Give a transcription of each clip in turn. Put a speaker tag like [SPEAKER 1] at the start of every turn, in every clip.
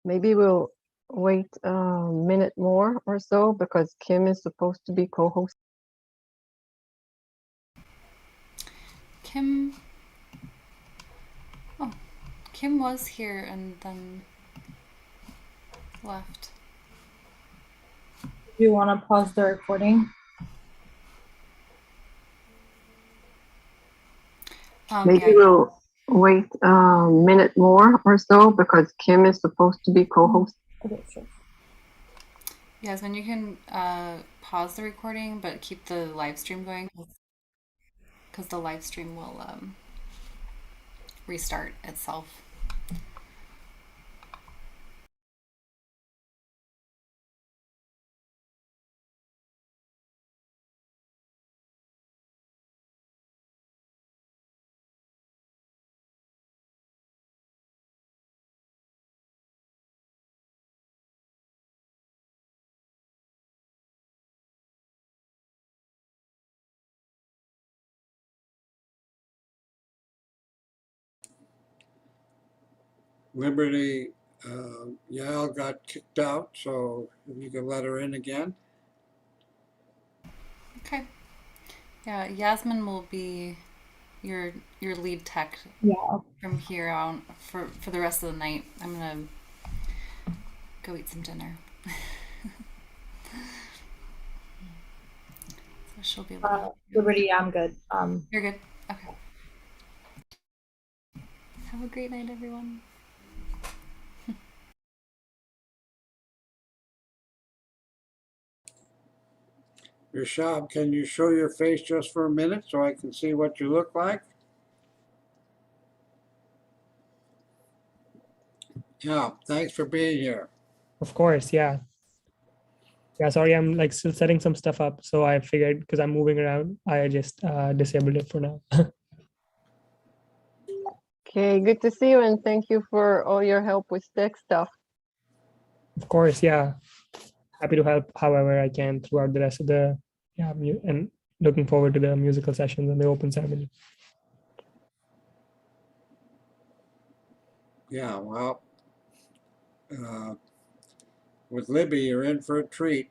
[SPEAKER 1] Maybe we'll wait a minute more or so because Kim is supposed to be co-host.
[SPEAKER 2] Kim. Oh, Kim was here and then left.
[SPEAKER 3] Do you want to pause the recording?
[SPEAKER 1] Maybe
[SPEAKER 2] Yeah.
[SPEAKER 1] we'll wait a minute more or so because Kim is supposed to be co-host.
[SPEAKER 3] Okay, sure.
[SPEAKER 2] Yasmin, you can pause the recording, but keep the live stream going because the live stream will restart itself.
[SPEAKER 4] Liberty, Yael got kicked out, so if you could let her in again.
[SPEAKER 2] Okay. Yeah, Yasmin will be your lead tech
[SPEAKER 3] Yeah.
[SPEAKER 2] from here on for the rest of the night. I'm gonna go eat some dinner. So she'll be able to.
[SPEAKER 3] Liberty, I'm good.
[SPEAKER 2] You're good. Okay. Have a great night, everyone.
[SPEAKER 4] Rishab, can you show your face just for a minute so I can see what you look like? Yeah, thanks for being here.
[SPEAKER 5] Of course, yeah. Yeah, sorry, I'm like still setting some stuff up. So I figured because I'm moving around, I just disabled it for now.
[SPEAKER 1] Okay, good to see you and thank you for all your help with tech stuff.
[SPEAKER 5] Of course, yeah. Happy to help however I can throughout the rest of the, and looking forward to the musical sessions and the open ceremony.
[SPEAKER 4] Yeah, well, with Libby, you're in for a treat.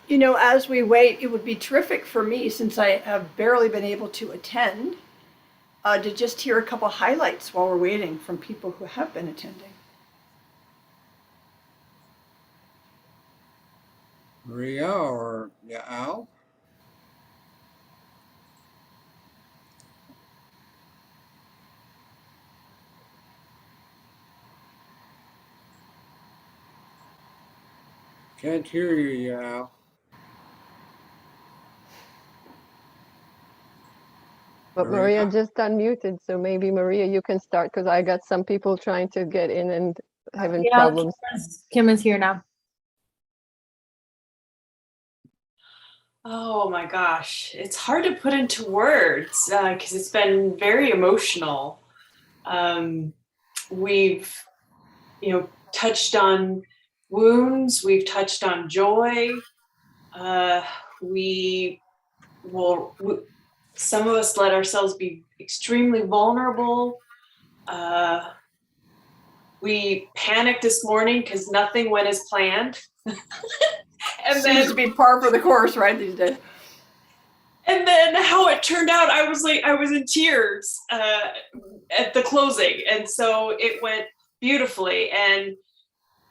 [SPEAKER 6] You know, as we wait, it would be terrific for me, since I have barely been able to attend, to just hear a couple highlights while we're waiting from people who have been attending.
[SPEAKER 4] Maria or Yael? Can't hear you, Yael.
[SPEAKER 1] But Maria just unmuted, so maybe Maria, you can start because I got some people trying to get in and having problems.
[SPEAKER 3] Kim is here now.
[SPEAKER 7] Oh my gosh, it's hard to put into words because it's been very emotional. We've, touched on wounds. We've touched on joy. Some of us let ourselves be extremely vulnerable. We panicked this morning because nothing went as planned.
[SPEAKER 6] And seems to be par for the course, right, these days.
[SPEAKER 7] And then how it turned out, I was in tears at the closing. And so it went beautifully. And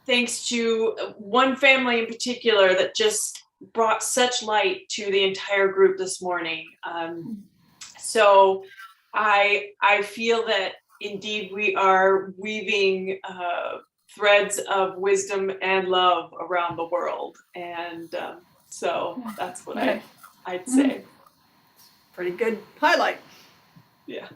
[SPEAKER 7] thanks to one family in particular that just brought such light to the entire group this morning. So I feel that indeed we are weaving threads of wisdom and love around the world. And so that's what I'd say.
[SPEAKER 6] Pretty good highlight.
[SPEAKER 7] Yeah.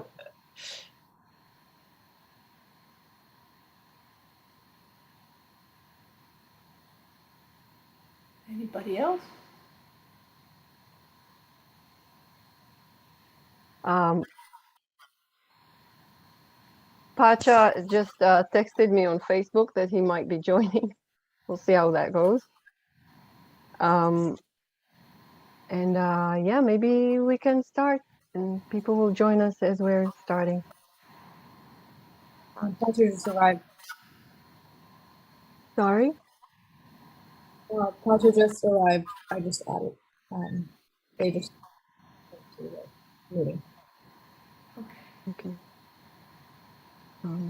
[SPEAKER 6] Anybody else?
[SPEAKER 1] Pacha just texted me on Facebook that he might be joining. We'll see how that goes. And yeah, maybe we can start. and people will join us as we're starting.
[SPEAKER 3] Patrick just arrived.
[SPEAKER 1] Sorry?
[SPEAKER 3] Patrick just arrived. I just added. They just to the meeting.
[SPEAKER 1] Okay.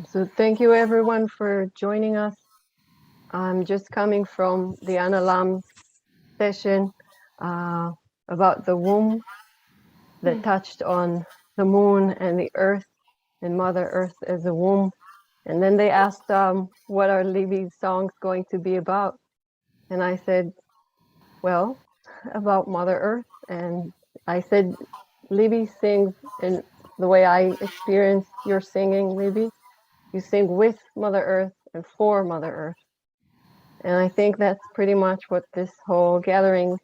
[SPEAKER 1] So thank you everyone for joining us. I'm just coming from the Analam session about the womb that touched on the moon and the earth and Mother Earth as a womb. And then they asked, what are Libby's songs going to be about? And I said, well, about Mother Earth. And I said, Libby sings in the way I experience your singing, Libby. You sing with Mother Earth and for Mother Earth. And I think that's pretty much what this whole gathering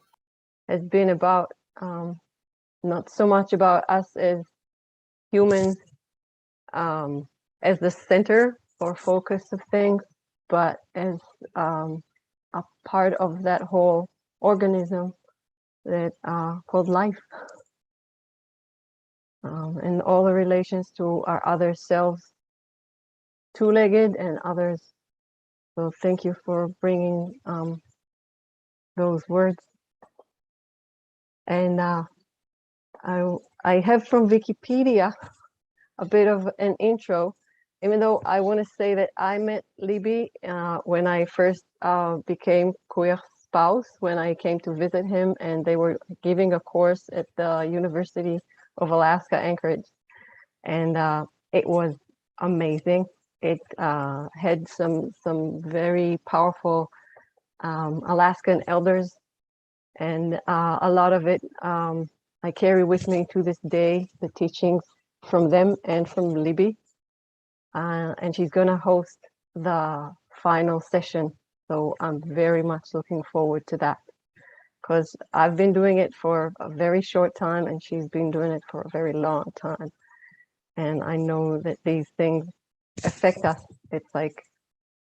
[SPEAKER 1] has been about. Not so much about us as humans, as the center or focus of things, but as a part of that whole organism that called life, and all the relations to our other selves, two-legged and others. So thank you for bringing those words. And I have from Wikipedia a bit of an intro, even though I want to say that I met Libby when I first became queer spouse, when I came to visit him, and they were giving a course at the University of Alaska, Anchorage. And it was amazing. It had some very powerful Alaskan elders, and a lot of it I carry with me to this day, the teachings from them and from Libby. And she's gonna host the final session. So I'm very much looking forward to that, because I've been doing it for a very short time and she's been doing it for a very long time. And I know that these things affect us. It's like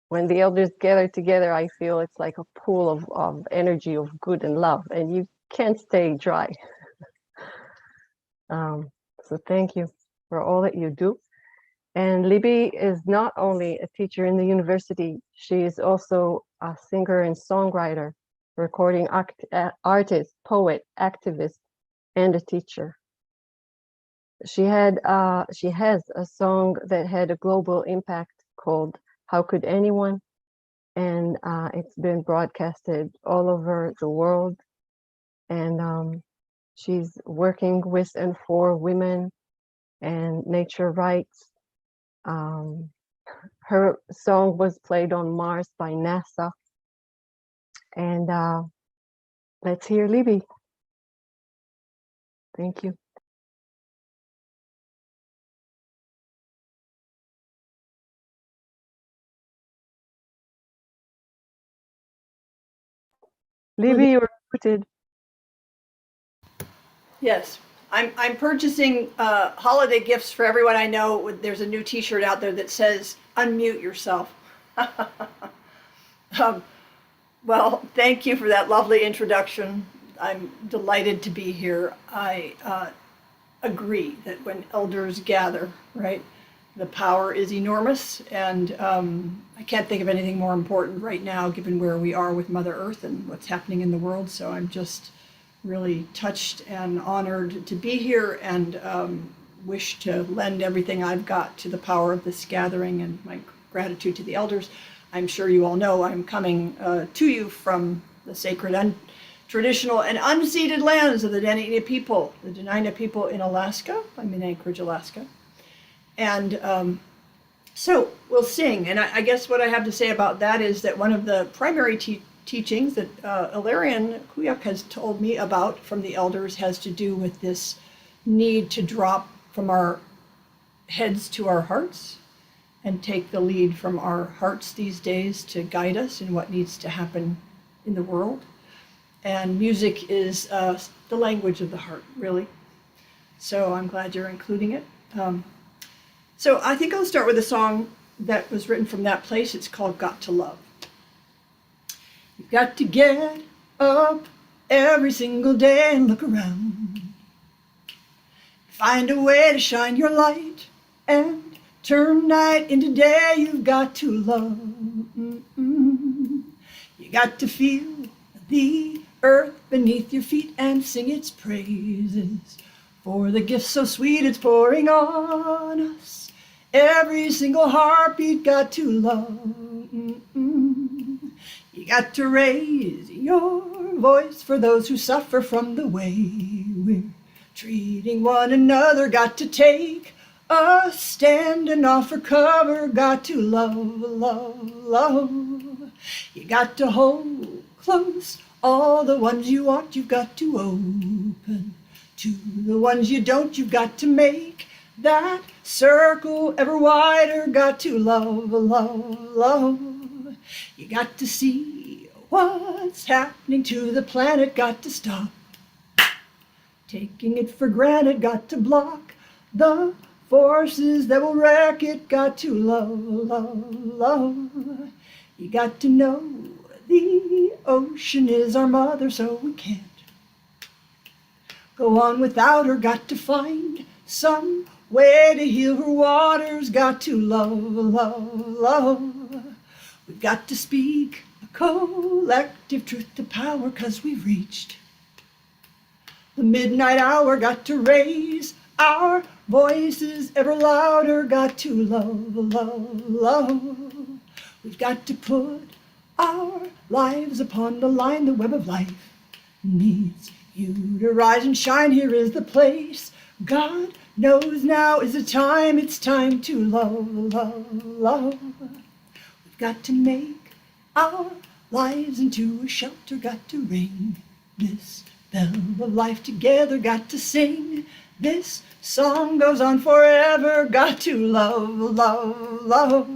[SPEAKER 1] when the elders gather together, I feel it's like a pool of energy, of good and love, and you can't stay dry. So thank you for all that you do. And Libby is not only a teacher in the university, she is also a singer and songwriter, recording artist, poet, activist, and a teacher. She has a song that had a global impact called How Could Anyone? And it's been broadcasted all over the world. And she's working with and for women and nature rights. Her song was played on Mars by NASA. And let's hear Libby. Thank you. Libby, you're muted.
[SPEAKER 6] Yes, I'm purchasing holiday gifts for everyone I know. There's a new T-shirt out there that says "Unmute yourself." Well, thank you for that lovely introduction. I'm delighted to be here. I agree that when elders gather, right, the power is enormous, and I can't think of anything more important right now, given where we are with Mother Earth and what's happening in the world. So I'm just really touched and honored to be here, and wish to lend everything I've got to the power of this gathering, and my gratitude to the elders. I'm sure you all know I'm coming to you from the sacred and traditional and unceded lands of the Dena'ina people, the Dena'ina people in Alaska. I'm in Anchorage, Alaska. And so we'll sing. And I guess what I have to say about that is that one of the primary teachings that Ilarion Kuyak has told me about from the elders has to do with this need to drop from our heads to our hearts and take the lead from our hearts these days to guide us in what needs to happen in the world. And music is the language of the heart, really. So I'm glad you're including it. So I think I'll start with a song that was written from that place. It's called Got to Love. You've got to get up every single day and look around. find a way to shine your light and turn night into day. You've got to love. You got to feel the earth beneath your feet and sing its praises. For the gift so sweet it's pouring on us. Every single heartbeat got to love. You got to raise your voice for those who suffer from the way we're treating one another. Got to take a stand and offer cover. Got to love, love, love. You got to hold close all the ones you want. You've got to open to the ones you don't. You've got to make that circle ever wider. Got to love, love, love. You got to see what's happening to the planet. Got to stop taking it for granted. Got to block the forces that will wreck it. Got to love, love, love. You got to know the ocean is our mother, so we can't go on without her. Got to find some way to heal her waters. Got to love, love, love. We've got to speak a collective truth to power, 'cause we've reached the midnight hour. Got to raise our voices ever louder. Got to love, love, love. We've got to put our lives upon the line. The web of life needs you to rise and shine. Here is the place. God knows now is the time. It's time to love, love, love. We've got to make our lives into a shelter. Got to ring this bell of life together. Got to sing this song goes on forever. Got to love, love, love.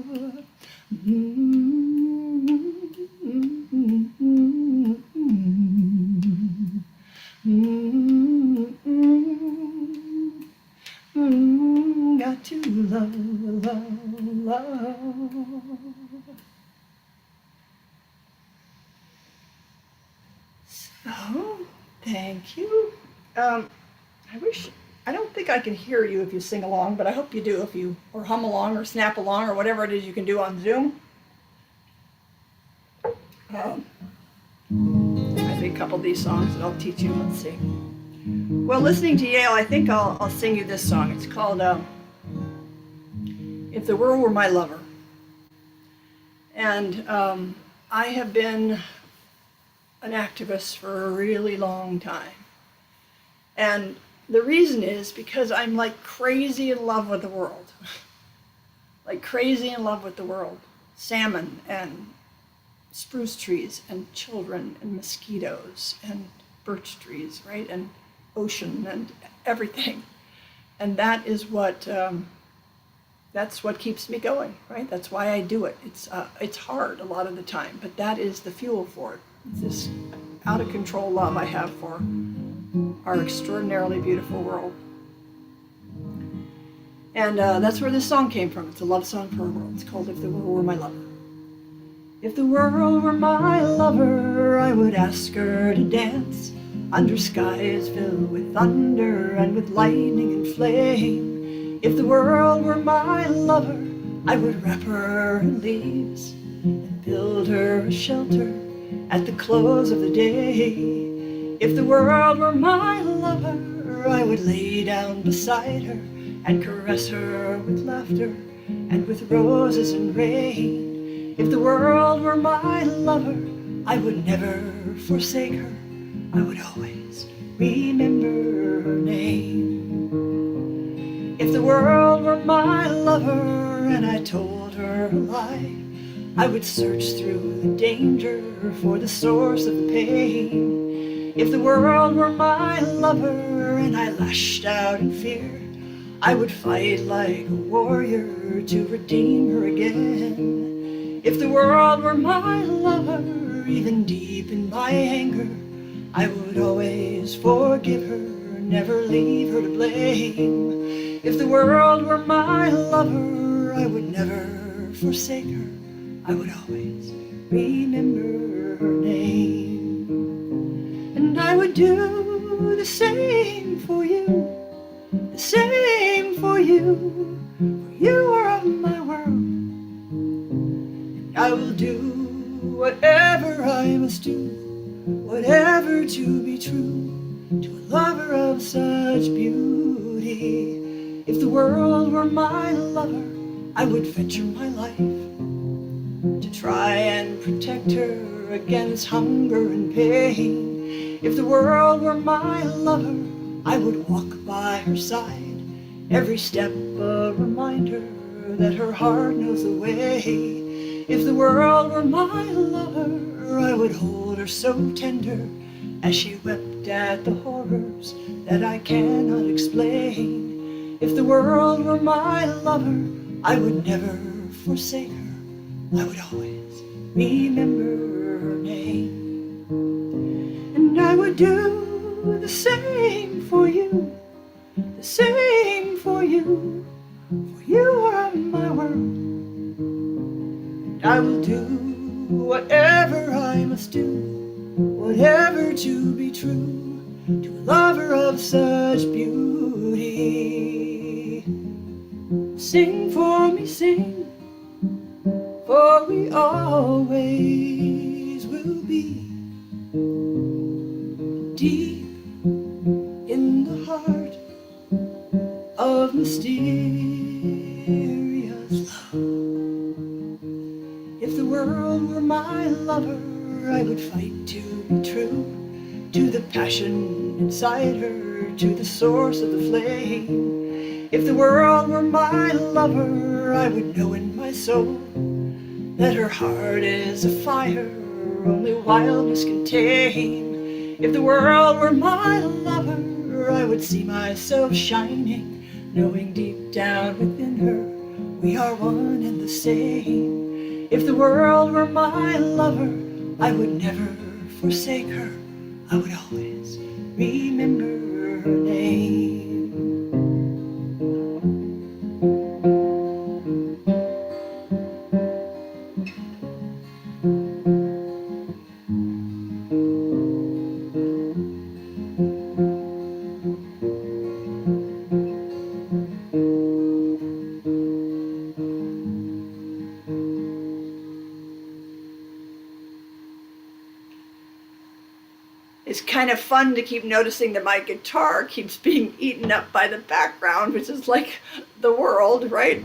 [SPEAKER 6] Got to love, love, love. So, thank you. I don't think I can hear you if you sing along, but I hope you do if you, or hum along or snap along or whatever it is you can do on Zoom. I think a couple of these songs that I'll teach you. Let's see. Well, listening to Yale, I think I'll sing you this song. It's called If the World Were My Lover. And I have been an activist for a really long time. And the reason is because I'm like crazy in love with the world. Like crazy in love with the world. Salmon and spruce trees and children and mosquitoes and birch trees, right? And ocean and everything. And that is what, that's what keeps me going, right? That's why I do it. It's hard a lot of the time, but that is the fuel for it. It's this out of control love I have for our extraordinarily beautiful world. And that's where this song came from. It's a love song for our world. It's called If the World Were My Lover. If the world were my lover, I would ask her to dance under skies filled with thunder and with lightning and flame. If the world were my lover, I would wrap her in leaves and build her a shelter at the close of the day. If the world were my lover, I would lay down beside her and caress her with laughter and with roses and rain. If the world were my lover, I would never forsake her. I would always remember her name. If the world were my lover and I told her a lie, I would search through the danger for the source of the pain. If the world were my lover and I lashed out in fear, I would fight like a warrior to redeem her again. If the world were my lover, even deep in my anger, I would always forgive her, never leave her to blame. If the world were my lover, I would never forsake her. I would always remember her name. And I would do the same for you. The same for you, for you are of my world. And I will do whatever I must do, whatever to be true to a lover of such beauty. If the world were my lover, I would venture my life to try and protect her against hunger and pain. If the world were my lover, I would walk by her side, every step a reminder that her heart knows the way. If the world were my lover, I would hold her so tender as she wept at the horrors that I cannot explain. If the world were my lover, I would never forsake her. I would always remember her name. And I would do the same for you, the same for you, for you are my world. And I will do whatever I must do, whatever to be true to a lover of such beauty. Sing for me, sing, for we always will be deep in the heart of mysterious love. If the world were my lover, I would fight to be true to the passion inside her, to the source of the flame. If the world were my lover, I would know in my soul that her heart is a fire only wildness can tame. If the world were my lover, I would see myself shining, knowing deep down within her we are one and the same. If the world were my lover, I would never forsake her. I would always remember her name. It's kind of fun to keep noticing that my guitar keeps being eaten up by the background, which is like the world, right?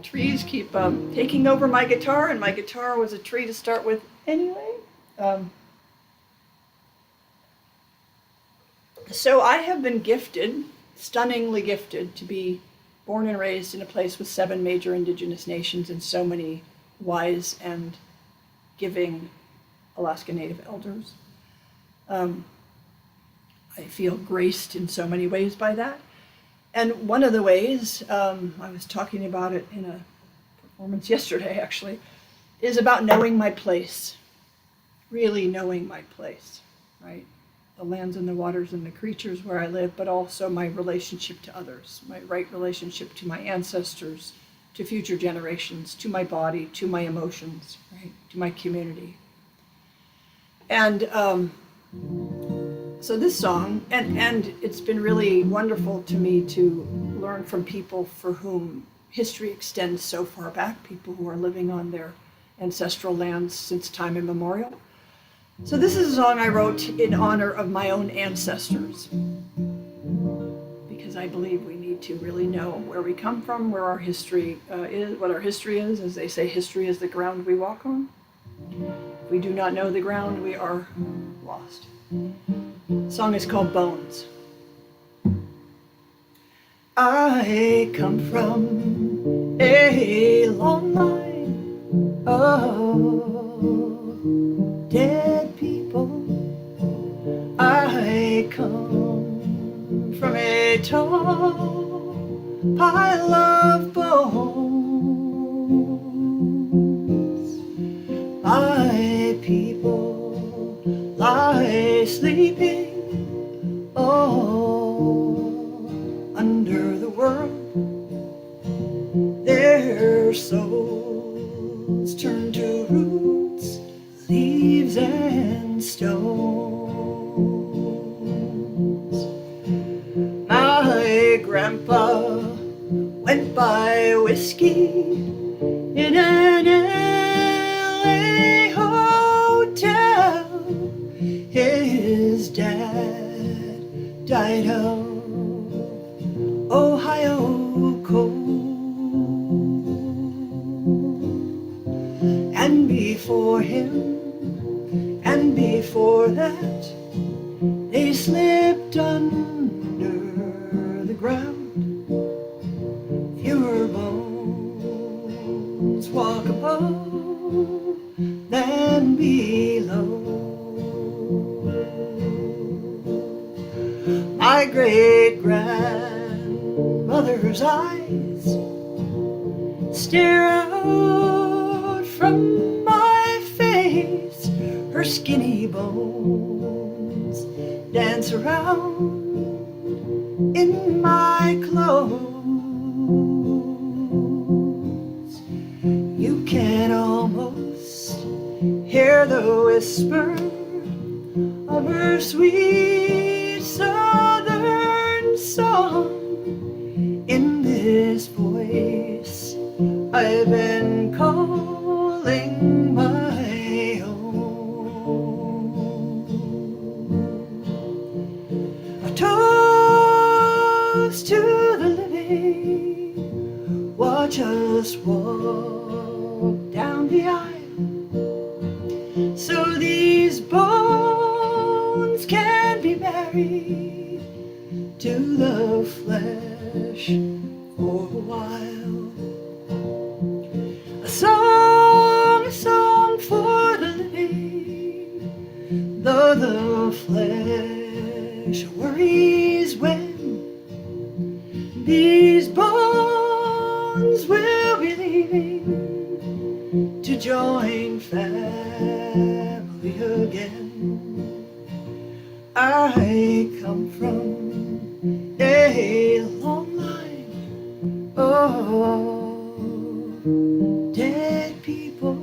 [SPEAKER 6] Trees keep taking over my guitar, and my guitar was a tree to start with anyway. So I have been gifted, stunningly gifted, to be born and raised in a place with 7 major indigenous nations and so many wise and giving Alaska Native elders. I feel graced in so many ways by that. And one of the ways, I was talking about it in a performance yesterday actually, is about knowing my place, really knowing my place, right? The lands and the waters and the creatures where I live, but also my relationship to others, my right relationship to my ancestors, to future generations, to my body, to my emotions, right? To my community. And so this song, and it's been really wonderful to me to learn from people for whom history extends so far back, people who are living on their ancestral lands since time immemorial. So this is a song I wrote in honor of my own ancestors, because I believe we need to really know where we come from, where our history is, what our history is. As they say, history is the ground we walk on. If we do not know the ground, we are lost. The song is called Bones. I come from a long line of dead people. I come from a tall pile of bones. My people lie sleeping all under the world. Their souls turn to roots, leaves and stones. My grandma I'd buy whiskey in an LA hotel. His dad died of Ohio cold. And before him, and before that, they slipped under the ground. Fewer bones walk above than below. My great-grandmother's eyes stare out from my face. Her skinny bones dance around in my clothes. You can almost hear the whisper of her sweet southern song in this voice I've been calling my own. A toast to the living, watch us walk down the aisle, so these bones can be married to the flesh for a while. A song for the living, though the flesh worries when these bones will be leaving to join family again. I come from a long line of dead people.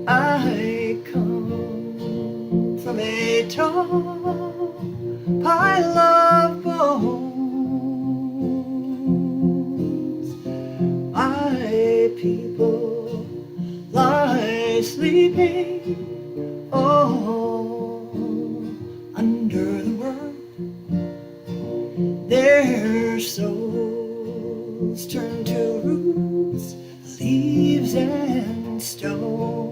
[SPEAKER 6] I come from a tall pile of bones. My people lie sleeping under the world. Their souls turn to roots, leaves and stones.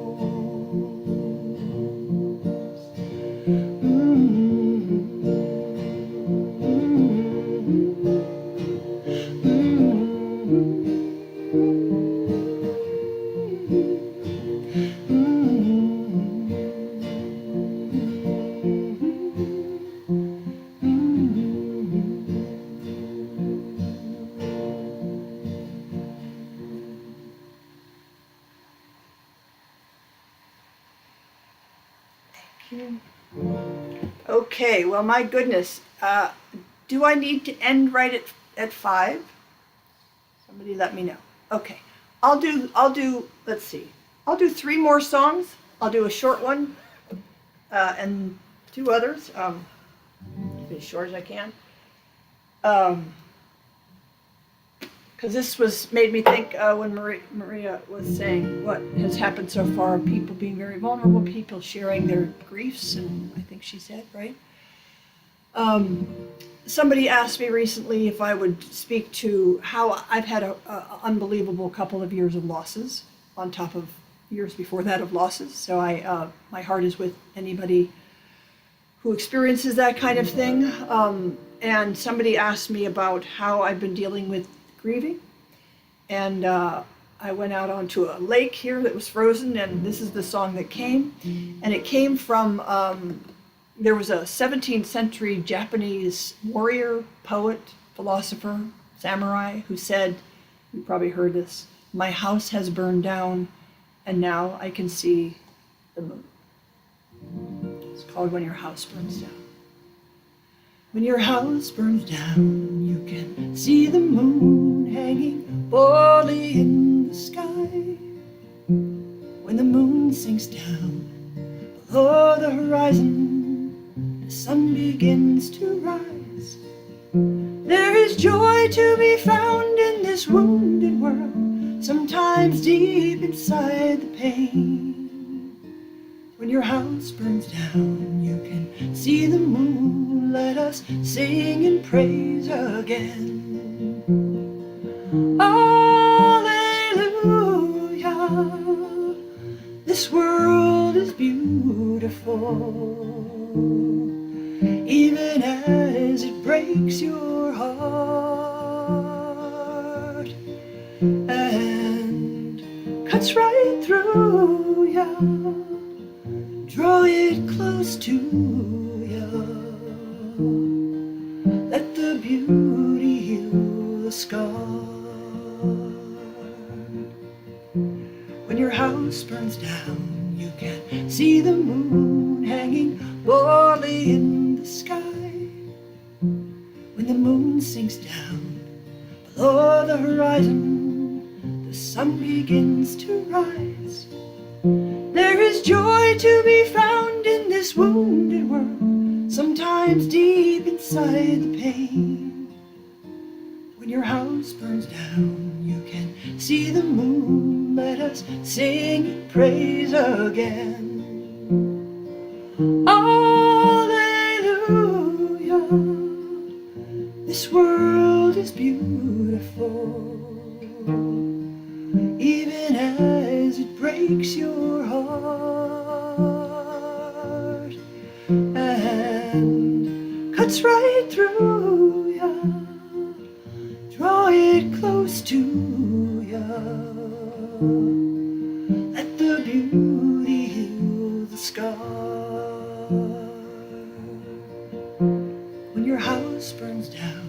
[SPEAKER 6] Okay, well, my goodness, do I need to end right at 5? Somebody let me know. Okay, I'll do, let's see, I'll do 3 more songs. I'll do a short one and 2 others, keep it as short as I can. Because this made me think when Maria was saying what has happened so far, people being very vulnerable, people sharing their griefs, and I think she said, right? Somebody asked me recently if I would speak to how I've had an unbelievable couple of years of losses on top of years before that of losses. So my heart is with anybody who experiences that kind of thing. And somebody asked me about how I've been dealing with grieving. And I went out onto a lake here that was frozen, and this is the song that came. And it came from, there was a 17th century Japanese warrior, poet, philosopher, samurai, who said, you probably heard this, "My house has burned down, and now I can see the moon." It's called When Your House Burns Down. When your house burns down, you can see the moon hanging boldly in the sky. When the moon sinks down below the horizon, the sun begins to rise. There is joy to be found in Sometimes deep inside the pain, when your house burns down, you can see the moon. Let us sing and praise again. Alleluia, this world is beautiful, even as it breaks your heart and cuts right through ya. Draw it close to ya. Let the beauty heal the scar. When your house burns down, you can see the moon hanging boldly in the sky. When the moon sinks down below the horizon, the sun begins to rise. There is joy to be found in this wounded world, sometimes deep inside the pain. When your house burns down, you can see the moon. Let us sing and praise again. Alleluia, this world is beautiful, even as it breaks your heart and cuts right through ya. Draw it close to ya. Let the beauty heal the scar. When your house burns down,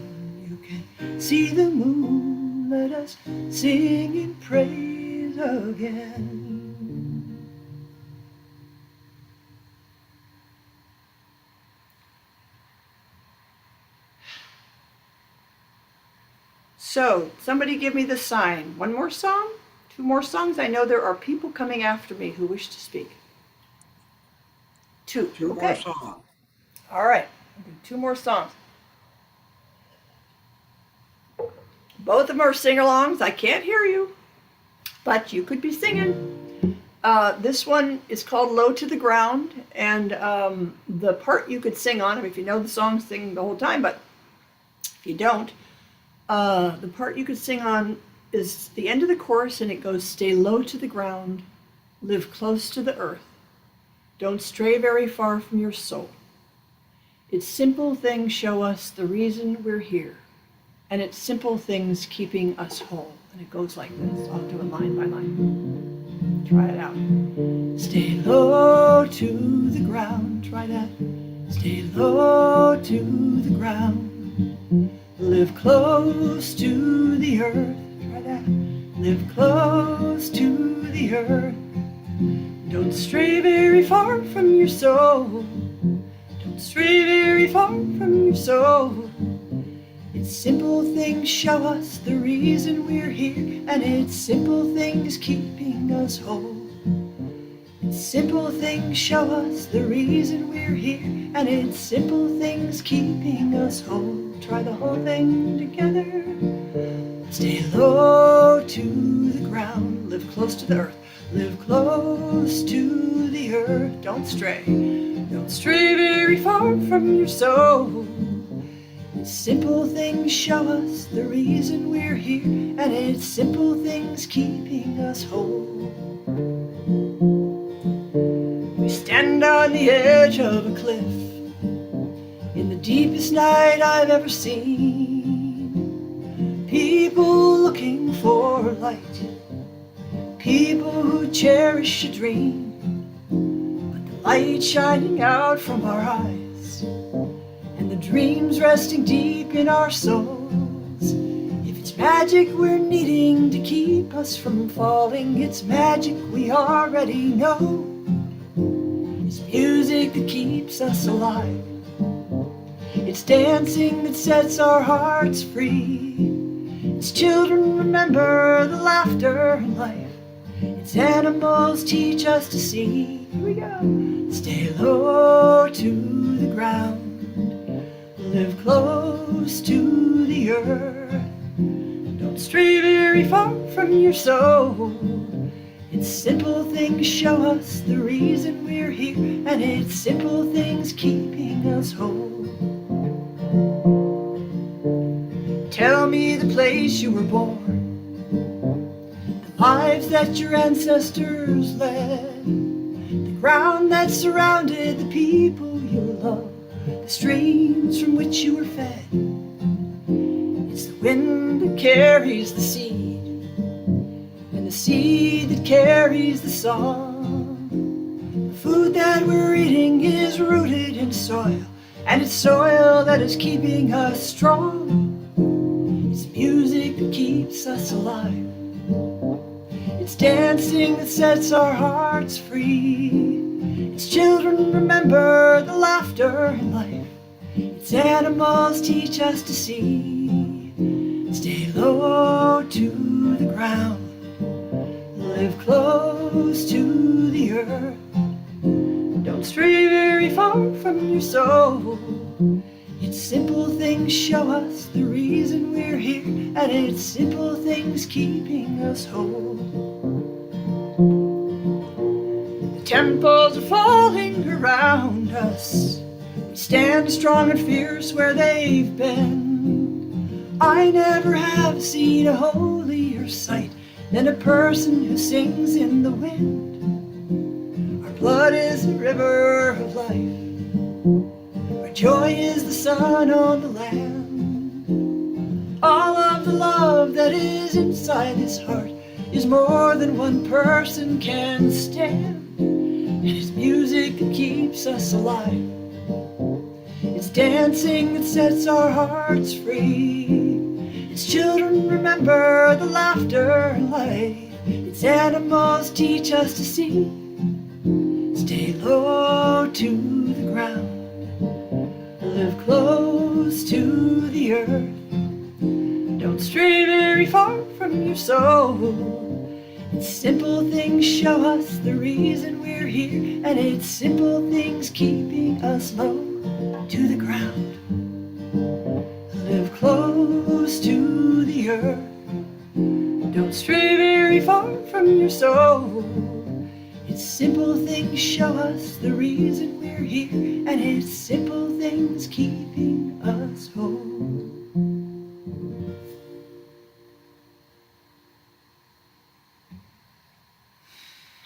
[SPEAKER 6] you can see the moon. Let us sing and praise again. So, somebody give me the sign. One more song? Two more songs? I know there are people coming after me who wish to speak. Two.
[SPEAKER 4] Two
[SPEAKER 6] Okay.
[SPEAKER 4] more songs.
[SPEAKER 6] All right. I'll do two more songs. Both of them are sing-alongs. I can't hear you, but you could be singing. This one is called Low to the Ground, and the part you could sing on, if you know the song, sing the whole time, but if you don't, the part you could sing on is the end of the chorus, and it goes, stay low to the ground, live close to the earth, don't stray very far from your soul. Its simple things show us the reason we're here, and it's simple things keeping us whole. And it goes like this. I'll do it line by line. Try it out. Stay low to the ground. Try that. Stay low to the ground. Live close to the earth. Try that. Live close to the earth. Don't stray very far from your soul. Don't stray very far from your soul. It's simple things show us the reason we're here, and it's simple things keeping us whole. It's simple things show us the reason we're here, and it's simple things keeping us whole. Try the whole thing together. Stay low to the ground, live close to the earth, live close to the earth. Don't stray very far from your soul. Simple things show us the reason we're here, and it's simple things keeping us whole. We stand on the edge of a cliff in the deepest night I've ever seen. People looking for light, people who cherish a dream, but the light shining out from our eyes, and the dreams resting deep in our souls. If it's magic we're needing to keep us from falling, it's magic we already know. It's music that keeps us alive. It's dancing that sets our hearts free. It's children remember the laughter in life. It's animals teach us to see. Here we go. Stay low to the ground. Live close to the earth. Don't stray very very far from your soul. It's simple things show us the reason we're here, and it's simple things keeping us whole. Tell me the place you were born, the lives that your ancestors led, the ground that surrounded the people you love, the streams from which you were fed. It's the wind that carries the seed, and the seed that carries the song. The food that we're eating is rooted in soil, and it's soil that is keeping us strong. It's music that keeps us alive. It's dancing that sets our hearts free. It's children remember the laughter in life. It's animals teach us to see. Stay low to the ground, live close to the earth. Don't stray very far from your soul. It's simple things show us the reason we're here, and it's simple things keeping us whole. The temples are falling around us. We stand strong and fierce where they've been. I never have seen a holier sight than a person who sings in the wind. Our blood is a river of life. Our joy is the sun on the land. All of the love that is inside this heart is more than one person can stand. And it's music that keeps us alive. It's dancing that sets our hearts free. It's children remember the laughter in life. It's animals teach us to see. Stay low to the ground, live close to the earth. Don't stray very far from your soul. It's simple things show us the reason we're here, and it's simple things keeping us low to the ground. Live close to the earth. Don't stray very far from your soul. It's simple things show us the reason we're here, and it's simple things keeping us whole.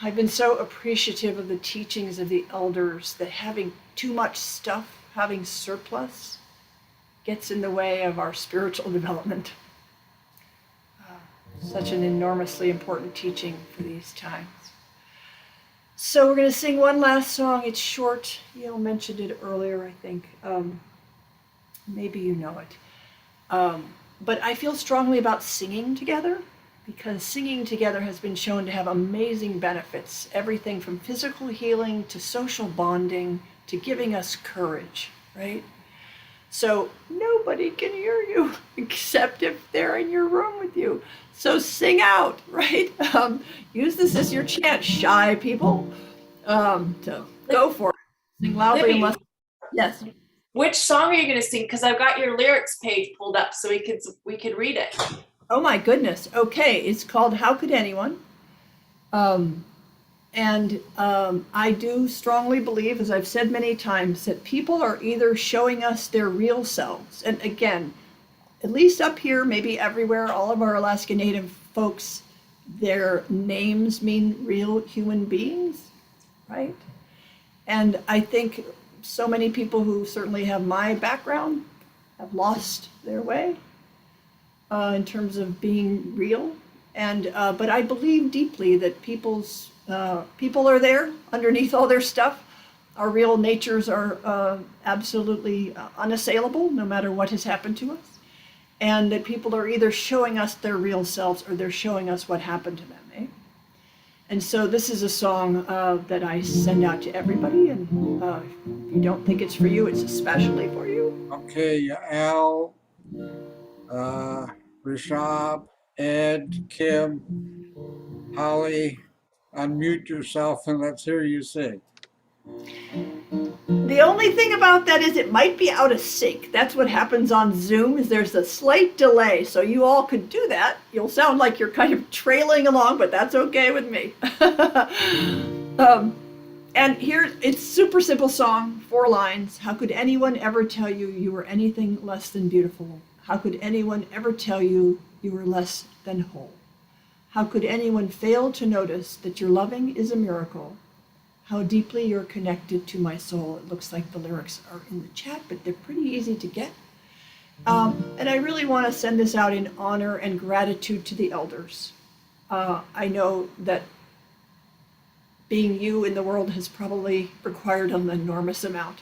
[SPEAKER 6] I've been so appreciative of the teachings of the elders that having too much stuff, having surplus, gets in the way of our spiritual development. Such an enormously important teaching for these times. So we're going to sing one last song. It's short. Yale mentioned it earlier, I think. Maybe you know it. But I feel strongly about singing together, because singing together has been shown to have amazing benefits. Everything from physical healing to social bonding to giving us courage, right? So nobody can hear you except if they're in your room with you. So sing out, right? Use this as your chance, shy people, to go for it. Sing loudly
[SPEAKER 7] Libby,
[SPEAKER 6] unless, yes.
[SPEAKER 7] which song are you going to sing? Because I've got your lyrics page pulled up so we could read it.
[SPEAKER 6] Oh my goodness. Okay, it's called How Could Anyone? I do strongly believe, as I've said many times, that people are either showing us their real selves. And again, at least up here, maybe everywhere, all of our Alaska Native folks, their names mean real human beings, right? And I think so many people who certainly have my background have lost their way in terms of being real. And but I believe deeply that people are there underneath all their stuff. Our real natures are absolutely unassailable, no matter what has happened to us. And that people are either showing us their real selves or they're showing us what happened to them. Eh? And so this is a song that I send out to everybody. And if you don't think it's for you, it's especially for you.
[SPEAKER 4] Okay, Al, Rishab, Ed, Kim, Holly, unmute yourself and let's hear you sing.
[SPEAKER 6] The only thing about that is it might be out of sync. That's what happens on Zoom is there's a slight delay. So you all could do that. You'll sound like you're kind of trailing along, but that's okay with me. And here, it's super simple song, 4 lines. How could anyone ever tell you you were anything less than beautiful? How could anyone ever tell you you were less than whole? How could anyone fail to notice that your loving is a miracle? How deeply you're connected to my soul. It looks like the lyrics are in the chat, but they're pretty easy to get. And I really want to send this out in honor and gratitude to the elders. I know that being you in the world has probably required an enormous amount.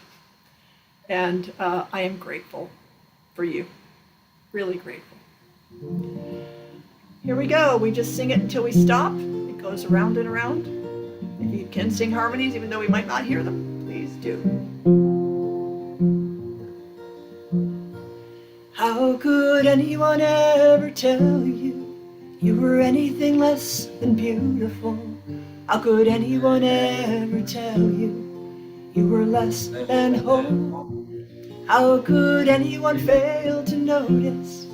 [SPEAKER 6] And I am grateful for you, really grateful. Here we go. We just sing it until we stop. It goes around and around. If you can sing harmonies, even though we might not hear them, please do. How could anyone ever tell you you were anything less than beautiful? How could anyone ever tell you you were less than whole? How could anyone fail to notice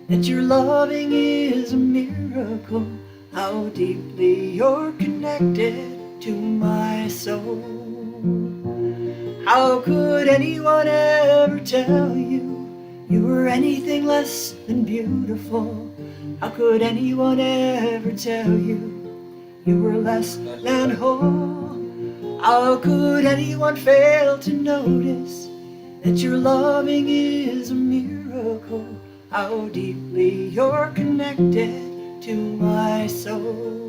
[SPEAKER 6] that your loving is a miracle? How deeply you're connected to my soul. How could anyone ever tell you you were anything less than beautiful? How could anyone ever tell you you were less than whole? How could anyone fail to notice that your loving is a miracle? How deeply you're connected to my soul.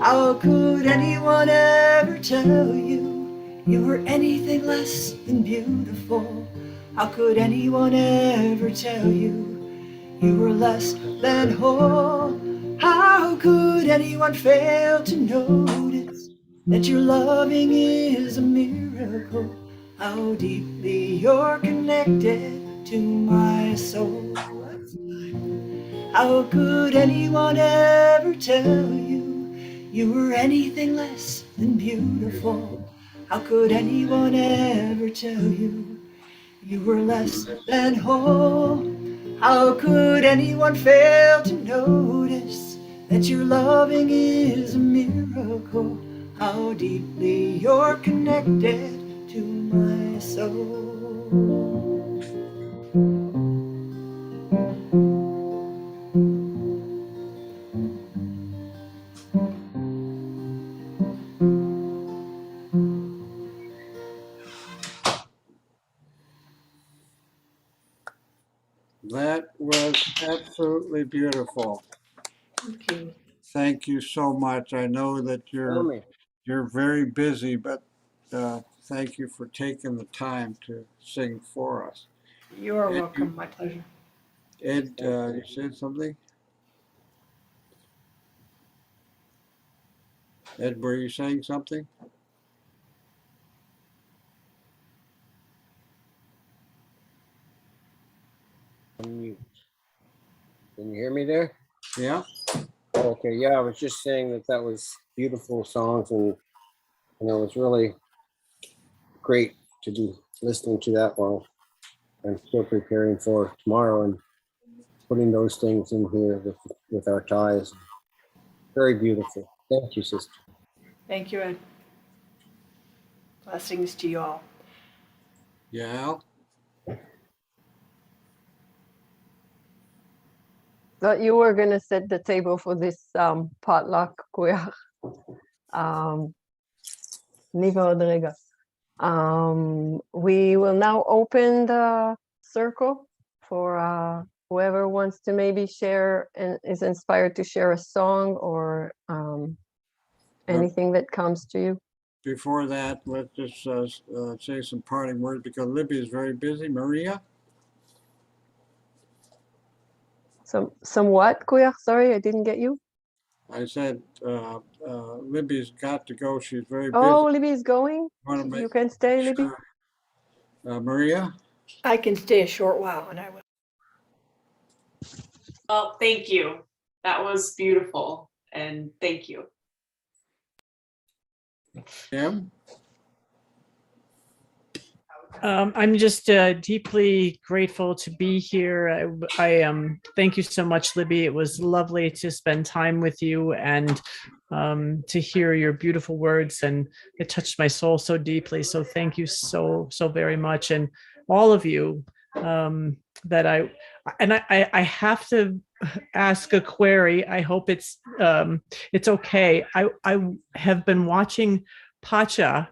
[SPEAKER 6] How could anyone ever tell you you were anything less than beautiful? How could anyone ever tell you you were less than whole? How could anyone fail to notice that your loving is a miracle? How deeply you're connected to my soul. How could anyone ever tell you you were anything less than beautiful? How could anyone ever tell you you were less than whole? How could anyone fail to notice that your loving is a miracle? How deeply you're connected to my soul.
[SPEAKER 4] That was absolutely beautiful.
[SPEAKER 6] Thank you.
[SPEAKER 4] Thank you so much. I know that you're very busy, but thank you for taking the time to sing for us.
[SPEAKER 6] You are
[SPEAKER 4] Ed,
[SPEAKER 6] welcome. My pleasure.
[SPEAKER 4] Ed, you said something? Ed, were you saying something?
[SPEAKER 8] Unmute. Can you hear me there?
[SPEAKER 4] Yeah?
[SPEAKER 8] Okay, yeah, I was just saying that that was beautiful songs, and it was really great to be listening to that while I'm still preparing for tomorrow and putting those things in here with our ties. Very beautiful. Thank you, sister.
[SPEAKER 6] Thank you, Ed. Blessings to you all.
[SPEAKER 4] Yeah.
[SPEAKER 1] Thought you were gonna set the table for this potluck, Kuya. Niva Rodriguez. We will now open the circle for whoever wants to maybe share and is inspired to share a song or anything that comes to you.
[SPEAKER 4] Before that, let's just say some parting words because Libby is very busy. Maria?
[SPEAKER 1] Somewhat, Kuya? Sorry, I didn't get you.
[SPEAKER 4] I said Libby's got to go. She's very busy.
[SPEAKER 1] Oh, Libby is going?
[SPEAKER 4] Wanna make
[SPEAKER 1] You can stay, Libby?
[SPEAKER 4] sure. Maria?
[SPEAKER 6] I can stay a short while, and I will.
[SPEAKER 7] Well, thank you. That was beautiful, and thank you.
[SPEAKER 4] Tim?
[SPEAKER 9] I'm just deeply grateful to be here. Thank you so much, Libby. It was lovely to spend time with you and to hear your beautiful words, and it touched my soul so deeply. So thank you so very much, and all of you. I have to ask a query. I hope it's okay. I have been watching Pacha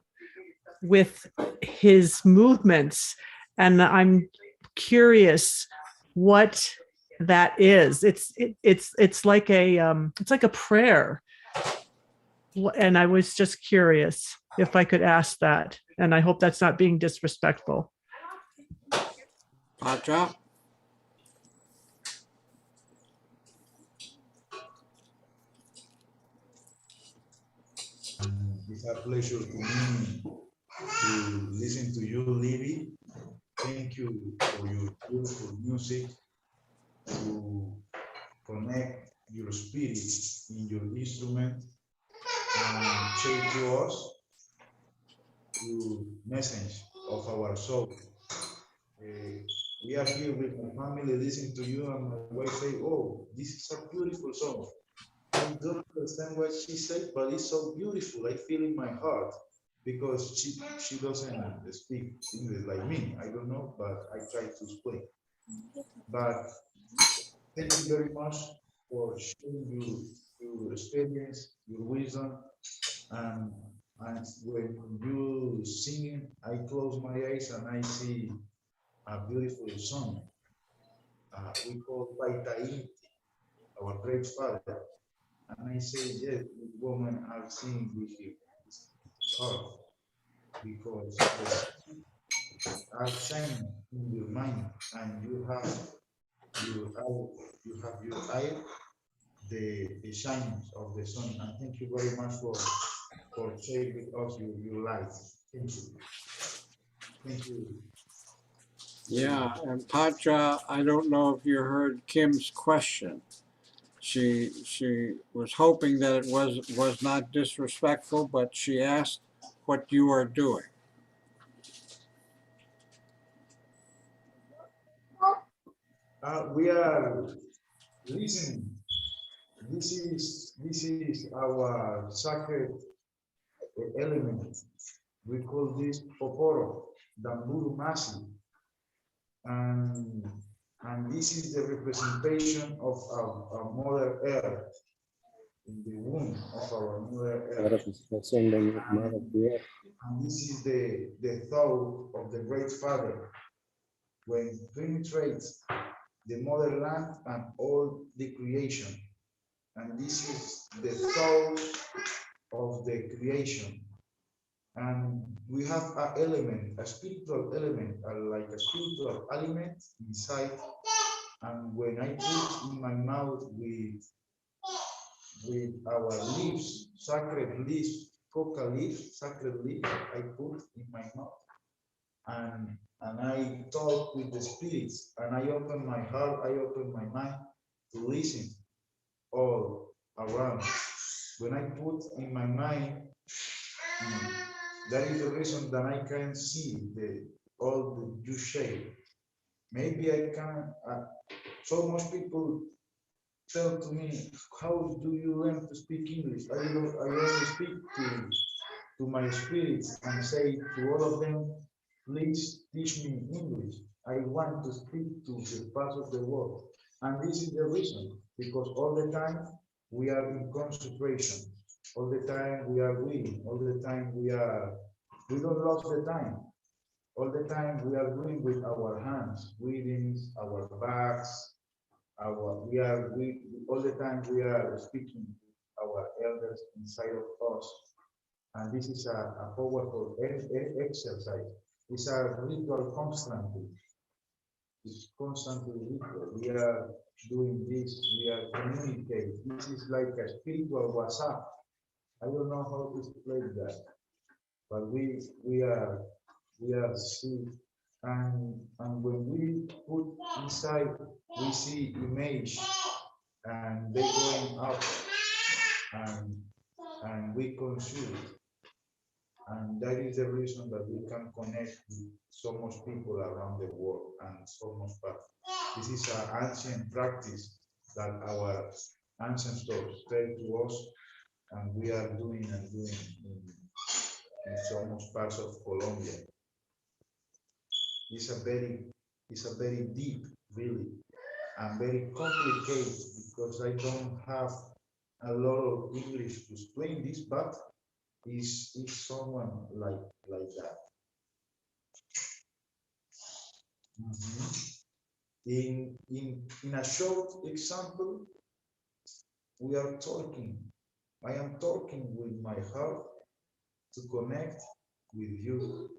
[SPEAKER 9] with his movements, and I'm curious what that is. It's like a prayer, and I was just curious if I could ask that, and I hope that's not being disrespectful.
[SPEAKER 4] Pacha?
[SPEAKER 10] It's a pleasure to me to listen to you, Libby. Thank you for your beautiful music, to connect your spirit in your instrument and share to us your message of our soul. We are here with my family listening to you, and my wife say, "Oh, this is a beautiful song. I don't understand what she said, but it's so beautiful. I feel in my heart." Because she doesn't speak English like me. I don't know, but I try to explain. But thank you very much for sharing your experience, your wisdom, and when you sing, I close my eyes and I see a beautiful song. We call Paita, our great father. And I say, yes, this woman are singing with his heart, because are shining in your mind, and you have your eye, the shining of the sun. And thank you very much for sharing with us your life. Thank you. Thank you.
[SPEAKER 4] Yeah, and Pacha, I don't know if you heard Kim's question. She was hoping that it was not disrespectful, but she asked what you are doing.
[SPEAKER 10] We are listening. This is our sacred element. We call this Poporo, Damburu Masi. And this is the representation of our Mother Earth, in the womb of our Mother Earth. And this is the thought of the Great Father, when penetrates the motherland and all the creation. And this is the thought of the creation. And we have an element, a spiritual element, like a spiritual element inside. And when I put in my mouth with our leaves, sacred leaves, coca leaf, sacred leaf, I put in my mouth. And I talk with the spirits, and I open my heart, I open my mind to listen all around. When I put in my mind, that is the reason that I can see all the U-shape. Maybe I can, so much people tell to me, how do you learn to speak English? I only speak to my spirits and say to all of them, please teach me English. I want to speak to the parts of the world. And this is the reason, because all the time we are in concentration. All the time we are reading. All the time we don't lose the time. All the time we are doing with our hands, readings, our backs, all the time we are speaking to our elders inside of us. And this is a powerful exercise. It's a ritual constantly. It's constantly ritual. We are doing this, we are communicating. This is like a spiritual WhatsApp. I don't know how to explain that, but we are seeing, and when we put inside, we see image, and they going up, and we consume, And that is the reason that we can connect with so much people around the world and so much part. This is an ancient practice that our ancestors tell to us, and we are doing and doing in so much parts of Colombia. It's a very deep, really, and very complicated because I don't have a lot of English to explain this, but is someone like that. In a short example, we are talking. I am talking with my heart to connect with you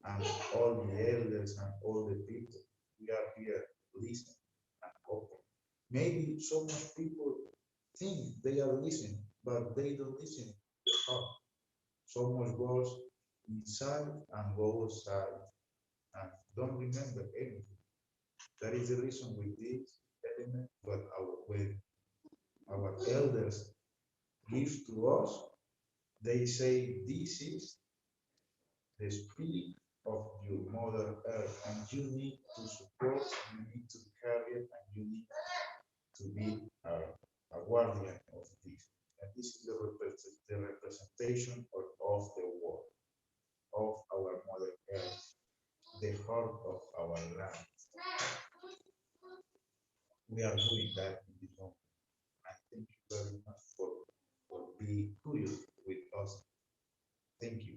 [SPEAKER 10] and all the elders and all the people. We are here listening and open. Maybe so much people think they are listening, but they don't listen to the heart. So much goes inside and goes outside and don't remember anything. That is the reason with this element, but our elders give to us, they say this is the spirit of your mother earth, and you need to support, you need to carry it, and you need to be a guardian of this. And this is the representation of the world, of our mother earth, the heart of our land. We are doing that in this moment. I thank you very much for being curious with us. Thank you.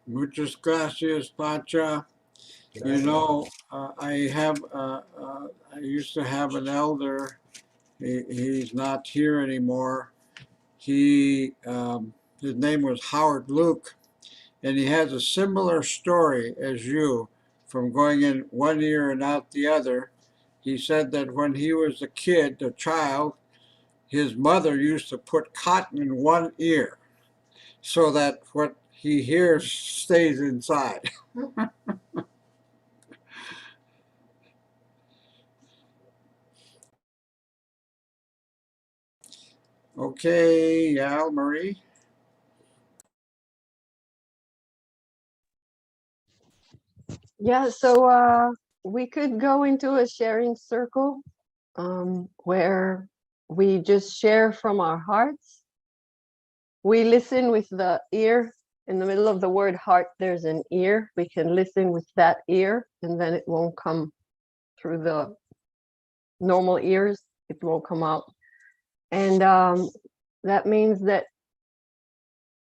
[SPEAKER 4] Muchas gracias, Pacha. You know, I used to have an elder. He's not here anymore. His name was Howard Luke, and he has a similar story as you, from going in one ear and out the other. He said that when he was a kid, a child, his mother used to put cotton in one ear so that what he hears stays inside. Okay, Yal Marie.
[SPEAKER 1] Yeah, so we could go into a sharing circle where we just share from our hearts. We listen with the ear. In the middle of the word heart, there's an ear. We can listen with that ear, and then it won't come through the normal ears. It won't come out. And that means that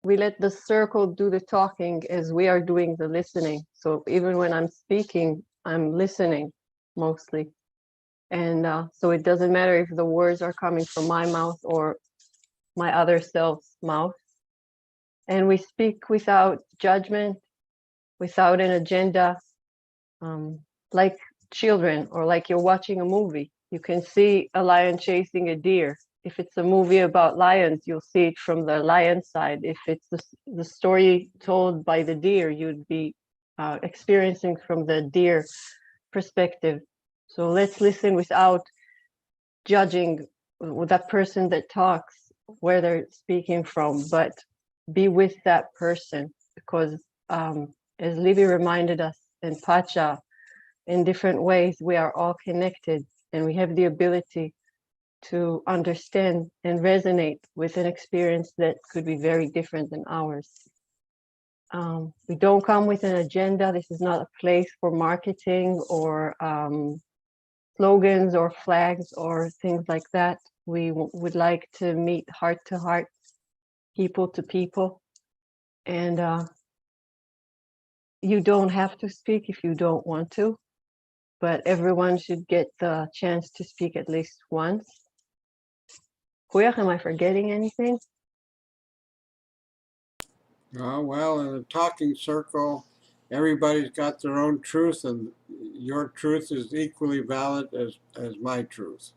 [SPEAKER 1] we let the circle do the talking as we are doing the listening. So even when I'm speaking, I'm listening mostly. And so it doesn't matter if the words are coming from my mouth or my other self's mouth. And we speak without judgment, without an agenda, like children, or like you're watching a movie. You can see a lion chasing a deer. If it's a movie about lions, you'll see it from the lion side. If it's the story told by the deer, you'd be experiencing from the deer perspective. So let's listen without judging that person that talks, where they're speaking from, but be with that person, because as Libby reminded us, and Pacha, in different ways, we are all connected, and we have the ability to understand and resonate with an experience that could be very different than ours. We don't come with an agenda. This is not a place for marketing or slogans or flags or things like that. We would like to meet heart to heart, people to people. And you don't have to speak if you don't want to, but everyone should get the chance to speak at least once. Kuyach, am I forgetting anything?
[SPEAKER 4] Well, in a talking circle, everybody's got their own truth, and your truth is equally valid as my truth.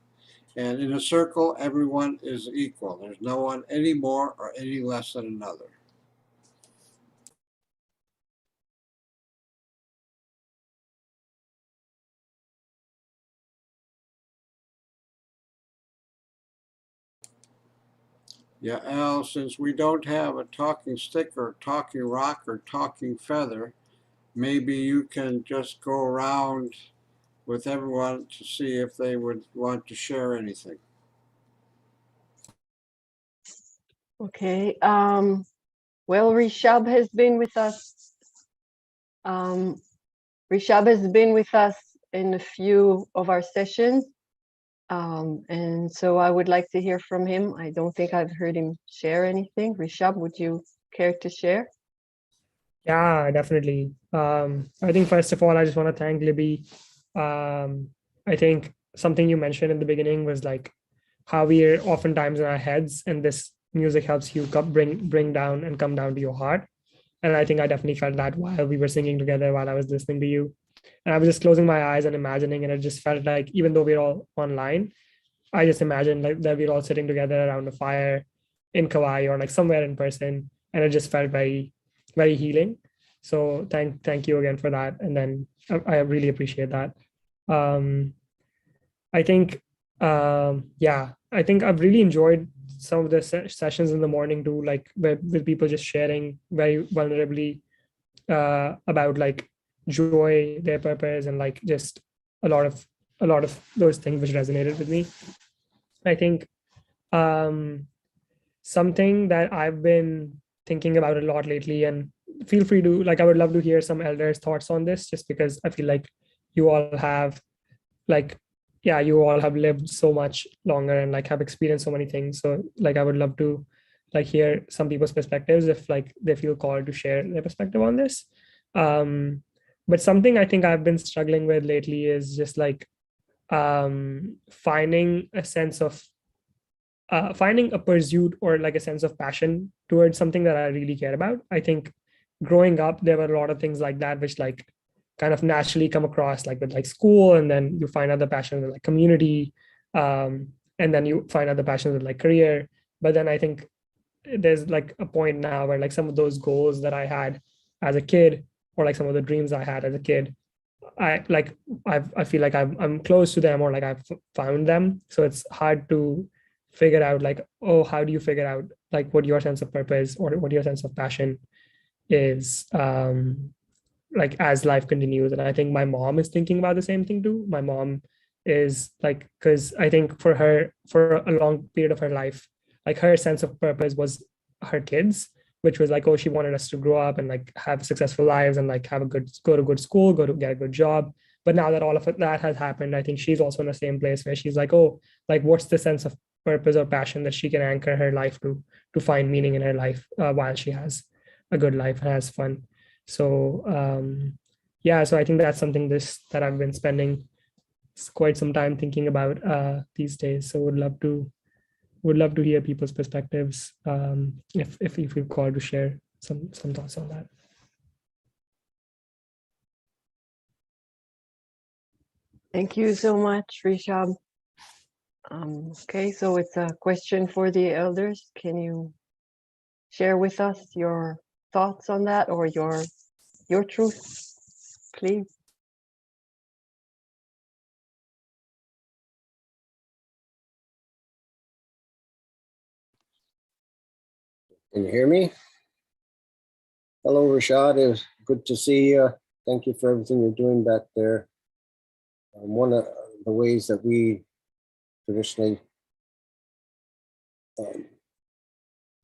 [SPEAKER 4] And in a circle, everyone is equal. There's no one any more or any less than another. Yeah, Al, since we don't have a talking stick or talking rock or talking feather, maybe you can just go around with everyone to see if they would want to share anything.
[SPEAKER 1] Okay. Well, Rishab has been with us. Rishab has been with us in a few of our sessions. And so I would like to hear from him. I don't think I've heard him share anything. Rishab, would you care to share?
[SPEAKER 5] Yeah, definitely. I think first of all, I just want to thank Libby. I think something you mentioned in the beginning was like how we are oftentimes in our heads, and this music helps you bring down and come down to your heart. And I think I definitely felt that while we were singing together, while I was listening to you. And I was just closing my eyes and imagining, and it just felt like even though we're all online, I just imagined like that we're all sitting together around a fire in Kauai or like somewhere in person, and it just felt very, very healing. So thank you again for that, and then I really appreciate that. Um, I think yeah, I think I've really enjoyed some of the sessions in the morning too, like with people just sharing very vulnerably about like joy, their purpose, and like just a lot of those things which resonated with me. I think um, something that I've been thinking about a lot lately, and feel free to like, I would love to hear some elders' thoughts on this, just because I feel like you all have like, yeah, you all have lived so much longer and like have experienced so many things. So like, I would love to like hear some people's perspectives if like they feel called to share their perspective on this. But something I think I've been struggling with lately is just like finding a sense of finding a pursuit or like a sense of passion towards something that I really care about. I think growing up, there were a lot of things like that, which like kind of naturally come across like with like school, and then you find other passions with like community, and then you find other passions with like career. But then I think there's like a point now where like some of those goals that I had as a kid, or like some of the dreams I had as a kid, I like I feel like I'm close to them, or like I've found them. So it's hard to figure out like, oh, how do you figure out like what your sense of purpose or what your sense of passion is, like as life continues. And I think my mom is thinking about the same thing too. My mom is like, because I think for her, for a long period of her life, like her sense of purpose was her kids, which was like, oh, she wanted us to grow up and like have successful lives and like have a good, go to good school, go to get a good job. But now that all of that has happened, I think she's also in the same place where she's like, oh, like what's the sense of purpose or passion that she can anchor her life to find meaning in her life, while she has a good life and has fun. So yeah, so I think that's something that I've been spending quite some time thinking about these days. So would love to hear people's perspectives, if you feel called to share some thoughts on that.
[SPEAKER 1] Thank you so much, Rishab. Okay, so it's a question for the elders. Can you share with us your thoughts on that, or your truth, please?
[SPEAKER 8] Can you hear me? Hello, Rashad. It was good to see you. Thank you for everything you're doing back there. One of the ways that we traditionally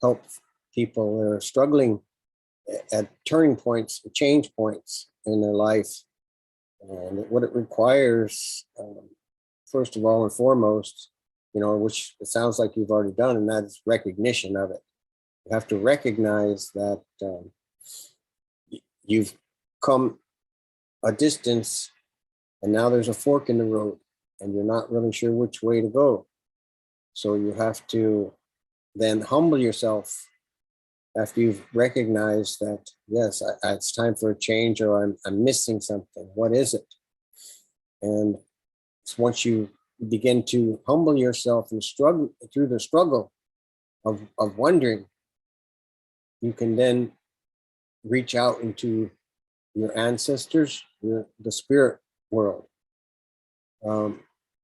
[SPEAKER 8] help people that are struggling at turning points, change points in their life, and what it requires, first of all and foremost, which it sounds like you've already done, and that's recognition of it. You have to recognize that you've come a distance, and now there's a fork in the road, and you're not really sure which way to go. So you have to then humble yourself after you've recognized that, yes, it's time for a change, or I'm missing something. What is it? And once you begin to humble yourself and struggle through the struggle of wondering, you can then reach out into your ancestors, the spirit world.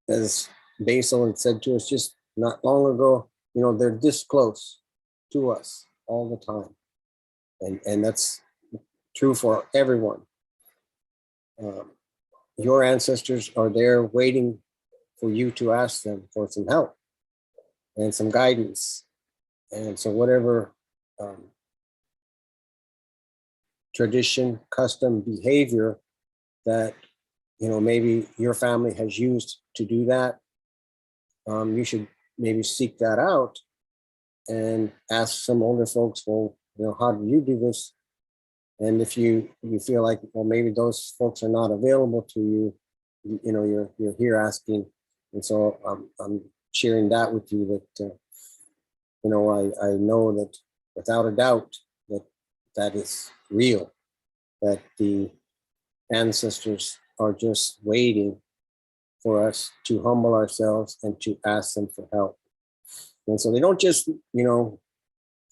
[SPEAKER 8] As Basil had said to us just not long ago, they're this close to us all the time. And that's true for everyone. Your ancestors are there waiting for you to ask them for some help and some guidance. And so whatever tradition, custom, behavior that, maybe your family has used to do that, you should maybe seek that out and ask some older folks, well, how do you do this? And if you feel like, well, maybe those folks are not available to you, you're here asking. And so I'm sharing that with you that, I know that without a doubt that is real, that the ancestors are just waiting for us to humble ourselves and to ask them for help. And so they don't just,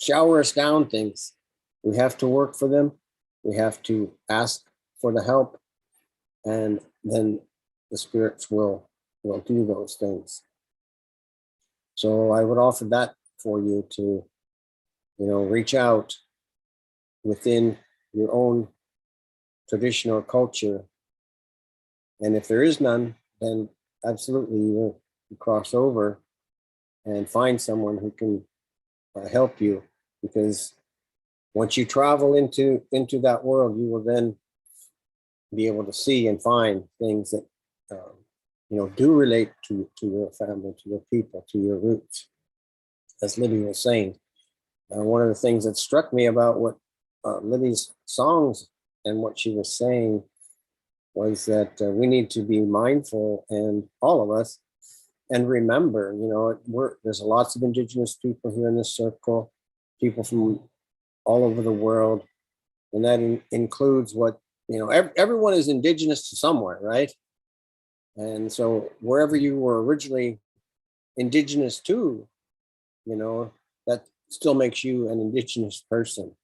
[SPEAKER 8] shower us down things. We have to work for them. We have to ask for the help, and then the spirits will do those things. So I would offer that for you to, reach out within your own traditional culture. And if there is none, then absolutely you cross over and find someone who can help you, because once you travel into that world, you will then be able to see and find things that do relate to your family, to your people, to your roots. As Libby was saying, one of the things that struck me about what Libby's songs and what she was saying was that we need to be mindful, and all of us, and remember, there's lots of Indigenous people here in this circle, people from all over the world, and that includes what, everyone is Indigenous to somewhere, right? And so wherever you were originally Indigenous to, that still makes you an Indigenous person.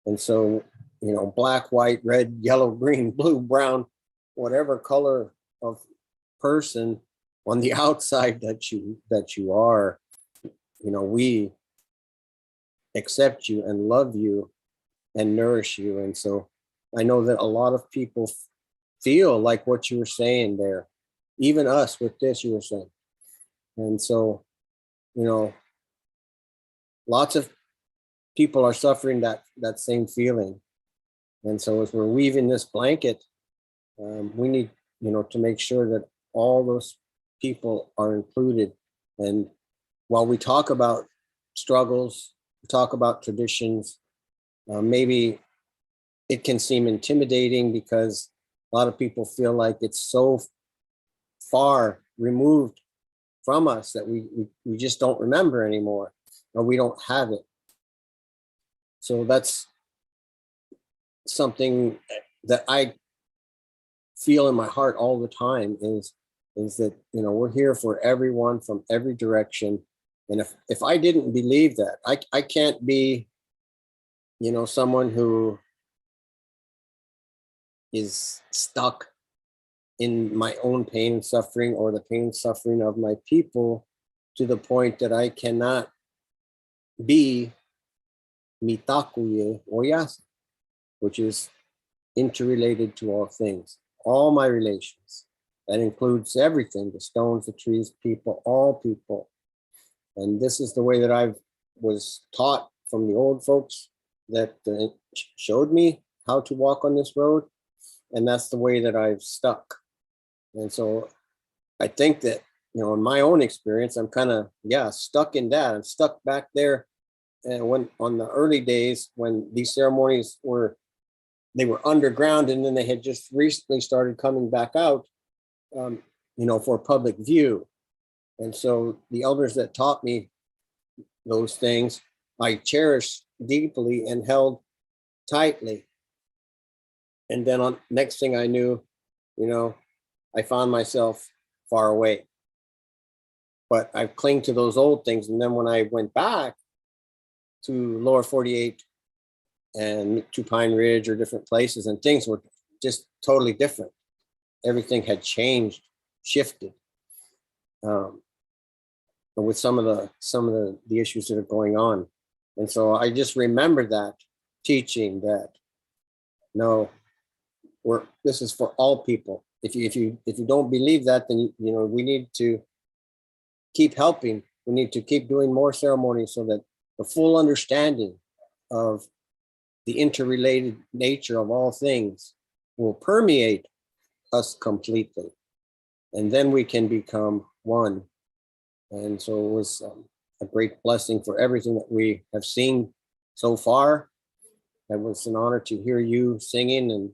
[SPEAKER 8] And so, black, white, red, yellow, green, blue, brown, whatever color of person on the outside that you are, we accept you and love you and nourish you. And so I know that a lot of people feel like what you were saying there, even us with this you were saying. And so, lots of people are suffering that same feeling. And so as we're weaving this blanket, we need, to make sure that all those people are included. And while we talk about struggles, we talk about traditions, maybe it can seem intimidating because a lot of people feel like it's so far removed from us that we just don't remember anymore, or we don't have it. So that's something that I feel in my heart all the time is that, we're here for everyone from every direction. And if I didn't believe that, I can't be, someone who is stuck in my own pain and suffering, or the pain and suffering of my people, to the point that I cannot be mitakuye oyasa, which is interrelated to all things, all my relations. That includes everything, the stones, the trees, people, all people. And this is the way that I was taught from the old folks that showed me how to walk on this road. And that's the way that I've stuck. And so I think that, in my own experience, I'm kind of, stuck in that. I'm stuck back there. And when on the early days, when these ceremonies were underground, and then they had just recently started coming back out, for public view. And so the elders that taught me those things, I cherished deeply and held tightly. And then on next thing I knew, I found myself far away. But I clung to those old things. And then when I went back to Lower 48 and to Pine Ridge or different places, and things were just totally different. Everything had changed, shifted. with some of the issues that are going on. And so I just remember that teaching that no, this is for all people. If you don't believe that, then you know we need to keep helping. We need to keep doing more ceremonies so that the full understanding of the interrelated nature of all things will permeate us completely, and then we can become one. And so it was a great blessing for everything that we have seen so far. It was an honor to hear you singing, and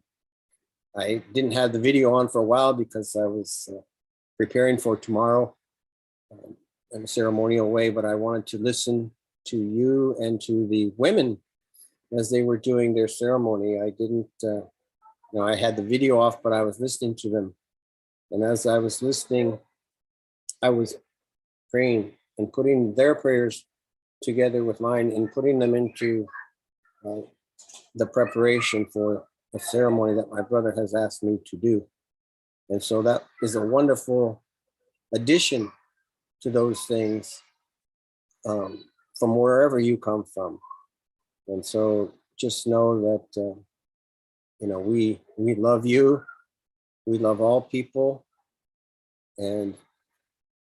[SPEAKER 8] I didn't have the video on for a while because I was preparing for tomorrow in a ceremonial way, but I wanted to listen to you and to the women as they were doing their ceremony. I didn't, I had the video off, but I was listening to them. And as I was listening, I was praying and putting their prayers together with mine and putting them into the preparation for a ceremony that my brother has asked me to do. And so that is a wonderful addition to those things from wherever you come from. And so just know that, we love you. We love all people. And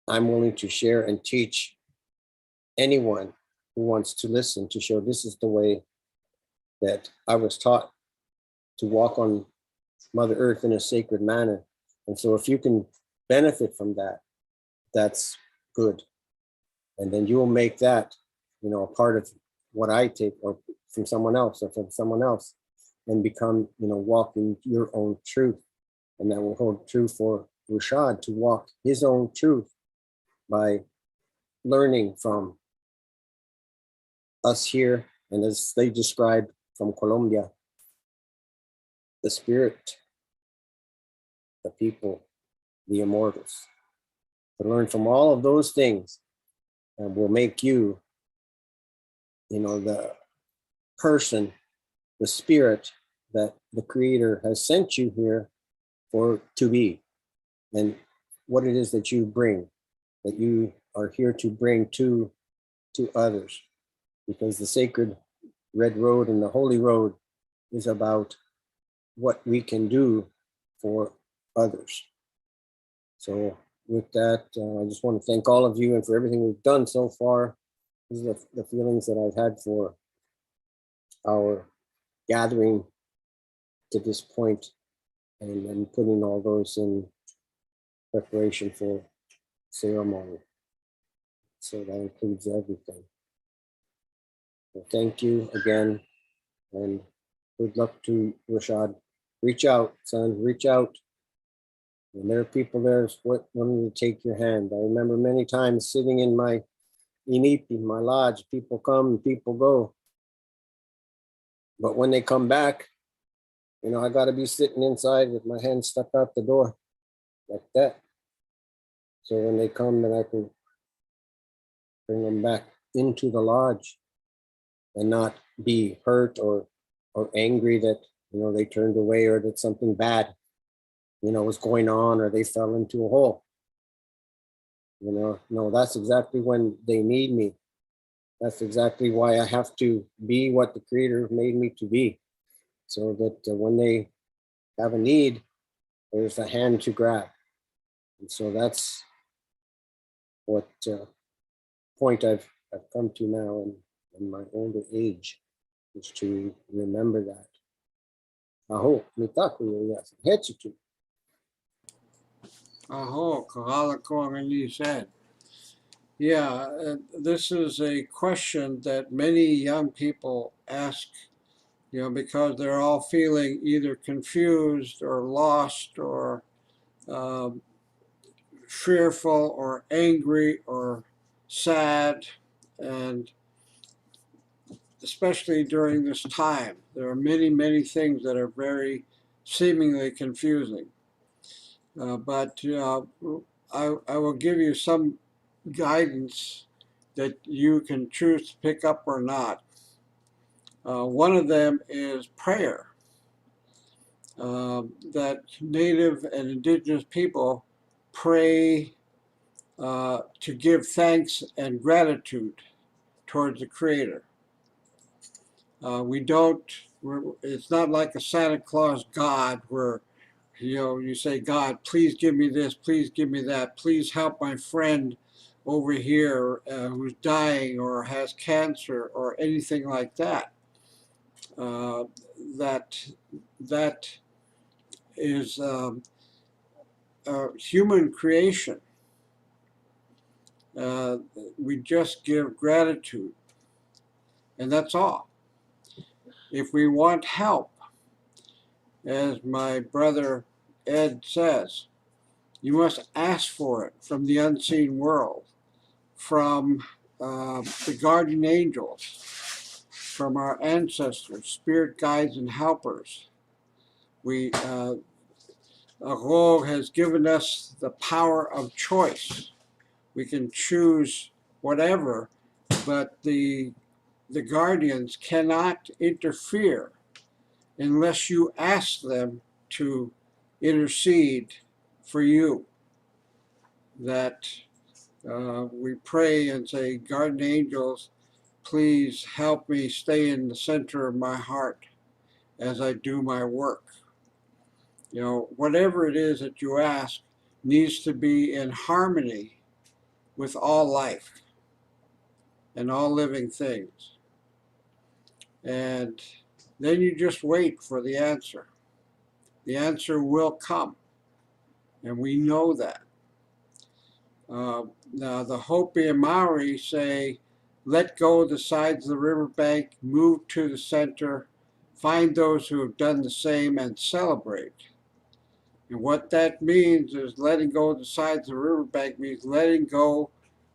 [SPEAKER 8] I'm willing to share and teach anyone who wants to listen, to show this is the way that I was taught to walk on Mother Earth in a sacred manner. And so if you can benefit from that, that's good. And then you will make that, a part of what I take or from someone else or from someone else, and become, walking your own truth. And that will hold true for Rashad to walk his own truth by learning from us here. And as they described from Colombia, the spirit, the people, the immortals. To learn from all of those things will make you, the person, the spirit that the Creator has sent you here to be, and what it is that you bring, that you are here to bring to others. Because the sacred Red Road and the Holy Road is about what we can do for others. So with that, I just want to thank all of you and for everything we've done so far. These are the feelings that I've had for our gathering to this point, and putting all those in preparation for ceremony. So that includes everything. So thank you again, and good luck to Rashad. Reach out, son, reach out. And there are people there wanting to take your hand. I remember many times sitting in my inipi, my lodge, people come and people go. But when they come back, I got to be sitting inside with my hand stuck out the door like that. So when they come, then I can bring them back into the lodge and not be hurt or angry that, they turned away or that something bad, was going on or they fell into a hole. No, that's exactly when they need me. That's exactly why I have to be what the Creator made me to be, so that when they have a need, there's a hand to grab. And so that's what point I've come to now in my older age, is to remember that. Aho, mitaku yes, hetsutu.
[SPEAKER 4] Aho, kagalako ang you said. Yeah, this is a question that many young people ask, because they're all feeling either confused or lost or fearful or angry or sad. And especially during this time, there are many, many things that are very seemingly confusing. But I will give you some guidance that you can choose to pick up or not. One of them is prayer. That Native and Indigenous people pray to give thanks and gratitude towards the Creator. It's not like a Santa Claus God where, you say, God, please give me this, please give me that, please help my friend over here who's dying or has cancer or anything like that. That is human creation. We just give gratitude, and that's all. If we want help, as my brother Ed says, you must ask for it from the unseen world, from the guardian angels, from our ancestors, spirit guides and helpers. Aho has given us the power of choice. We can choose whatever, but the guardians cannot interfere unless you ask them to intercede for you. That we pray and say, guardian angels, please help me stay in the center of my heart as I do my work. Whatever it is that you ask needs to be in harmony with all life and all living things. And then you just wait for the answer. The answer will come, and we know that. Now, the Hopi and Maori say, let go of the sides of the riverbank, move to the center, find those who have done the same, and celebrate. And what that means is letting go of the sides of the riverbank means letting go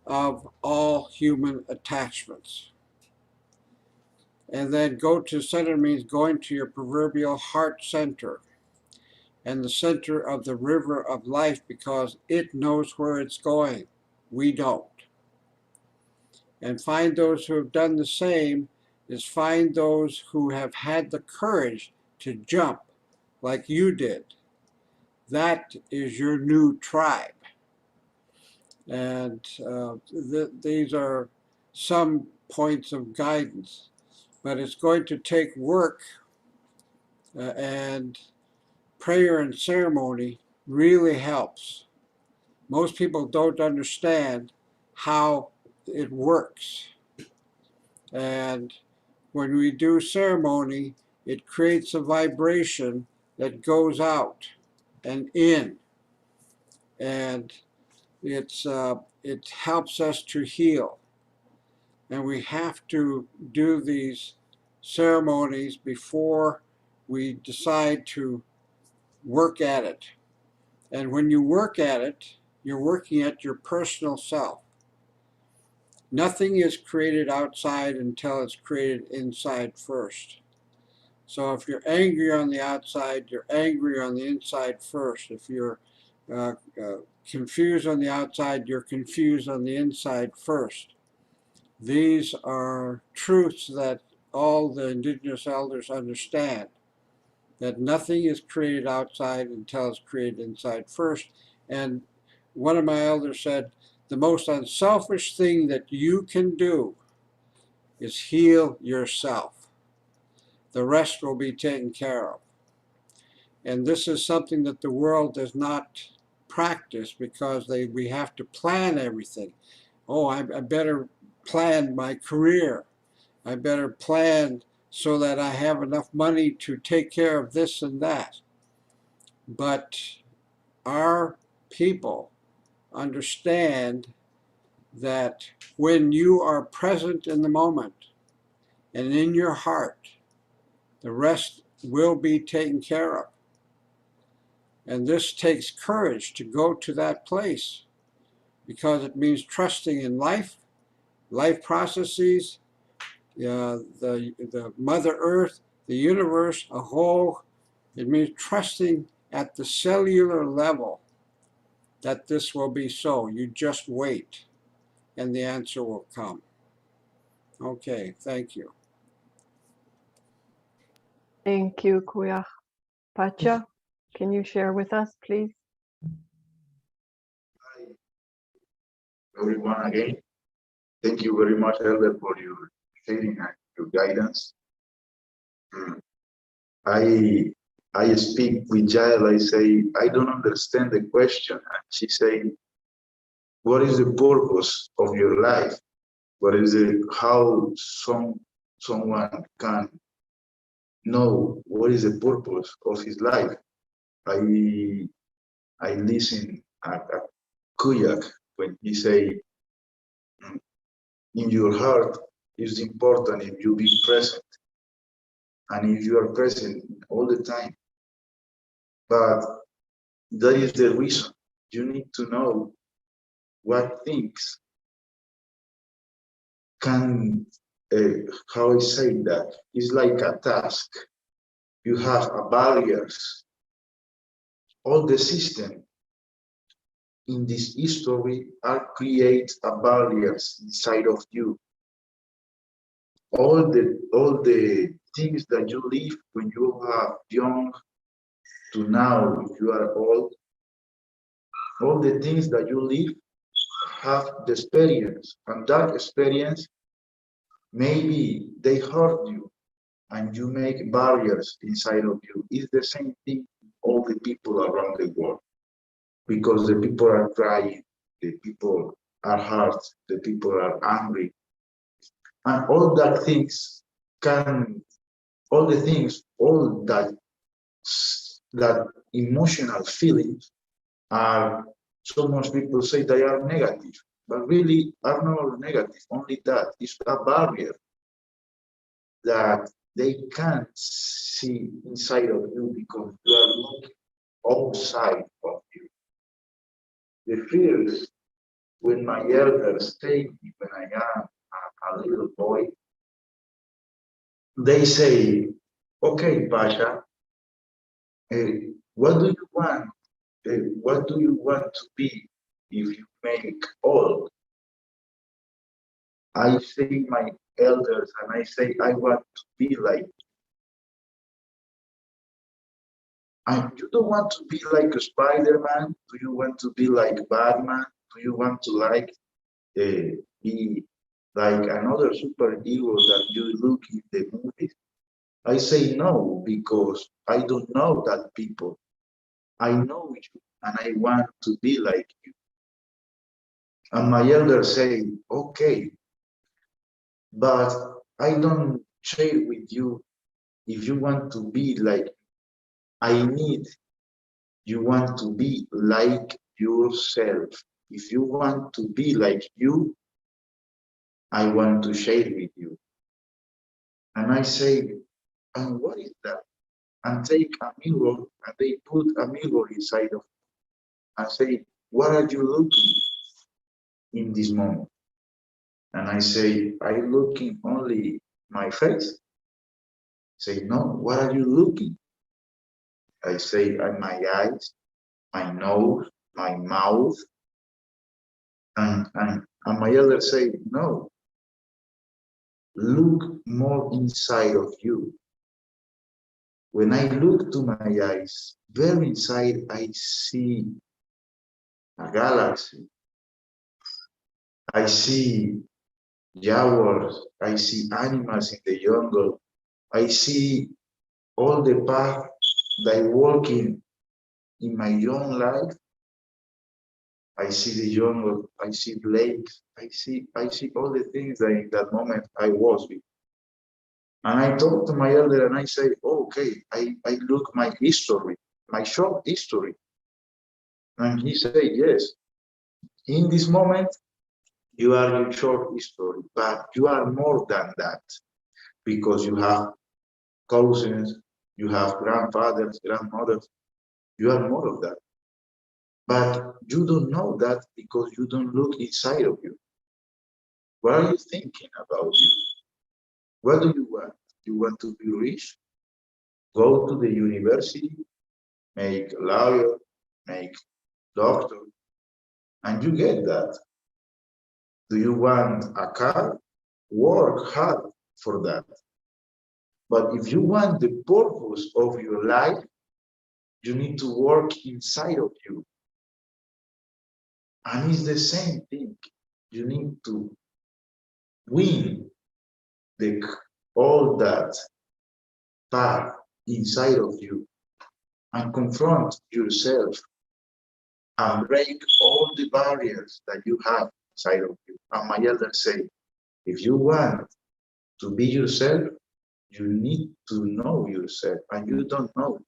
[SPEAKER 4] of all human attachments. And then go to the center means going to your proverbial heart center and the center of the river of life, because it knows where it's going. We don't. And find those who have done the same is find those who have had the courage to jump like you did. That is your new tribe. And these are some points of guidance. But it's going to take work, and prayer and ceremony really helps. Most people don't understand how it works. And when we do ceremony, it creates a vibration that goes out and in. And it helps us to heal. And we have to do these ceremonies before we decide to work at it. And when you work at it, you're working at your personal self. Nothing is created outside until it's created inside first. So if you're angry on the outside, you're angry on the inside first. If you're confused on the outside, you're confused on the inside first. These are truths that all the indigenous elders understand, that nothing is created outside until it's created inside first. And one of my elders said, the most unselfish thing that you can do is heal yourself. The rest will be taken care of. And this is something that the world does not practice, because we have to plan everything. Oh, I better plan my career. I better plan so that I have enough money to take care of this and that. But our people understand that when you are present in the moment and in your heart, the rest will be taken care of. And this takes courage to go to that place, because it means trusting in life processes, the Mother Earth, the universe, a whole. It means trusting at the cellular level that this will be so. You just wait, and the answer will come. Okay, thank you.
[SPEAKER 1] Thank you, Kuya. Pacha, can you share with us, please?
[SPEAKER 10] everyone again. Thank you very much, Elder, for your sharing and your guidance. I speak with Jael. I say, I don't understand the question. And she say, what is the purpose of your life? What is it? How someone can know what is the purpose of his life? I listen at Kuyak when he say, in your heart is important if you be present, and if you are present all the time. But that is the reason you need to know what things can, how I say that, it's like a task. You have a barriers. All the system in this history are create a barriers inside of you. All the things that you live when you are young to now if you are old, all the things that you live have the experience, and that experience maybe they hurt you and you make barriers inside of you. It's the same thing all the people around the world, because the people are crying, the people are hurt, the people are angry, and all that things can, all the things, all that emotional feelings are, so much people say they are negative, but really are not negative. Only that is a barrier that they can't see inside of you because you are looking outside of you. The fears when my elders take me when I am a little boy, they say, okay, Pasha, what do you want? What do you want to be if you make old? I see my elders and I say, I want to be like you. And you don't want to be like a Spider-Man? Do you want to be like Batman? Do you want to be like another superhero that you look in the movies? I say no, because I don't know that people. I know you and I want to be like you. And my elders say, okay, but I don't share with you if you want to be like, I need, you want to be like yourself. If you want to be like you, I want to share with you. And I say, and what is that? And take a mirror, and they put a mirror inside of me and say, what are you looking in this moment? And I say, I'm looking only my face. Say, no, what are you looking? I say, my eyes, my nose, my mouth. And my elder say, no, look more inside of you. When I look to my eyes, very inside, I see a galaxy. I see jaguars. I see animals in the jungle. I see all the path that I walk in my young life. I see the jungle. I see lakes. I see all the things that in that moment I was with. And I talk to my elder and I say, oh, okay, I look my history, my short history. And he said, yes, in this moment, you are your short history, but you are more than that, because you have cousins, you have grandfathers, grandmothers, you are more of that. But you don't know that because you don't look inside of you. What are you thinking about you? What do you want? You want to be rich? Go to the university, make lawyer, make doctor, and you get that. Do you want a car? Work hard for that. But if you want the purpose of your life, you need to work inside of you. And it's the same thing. You need to win all that part inside of you and confront yourself and break all the barriers that you have inside of you. And my elders say, if you want to be yourself, you need to know yourself, and you don't know.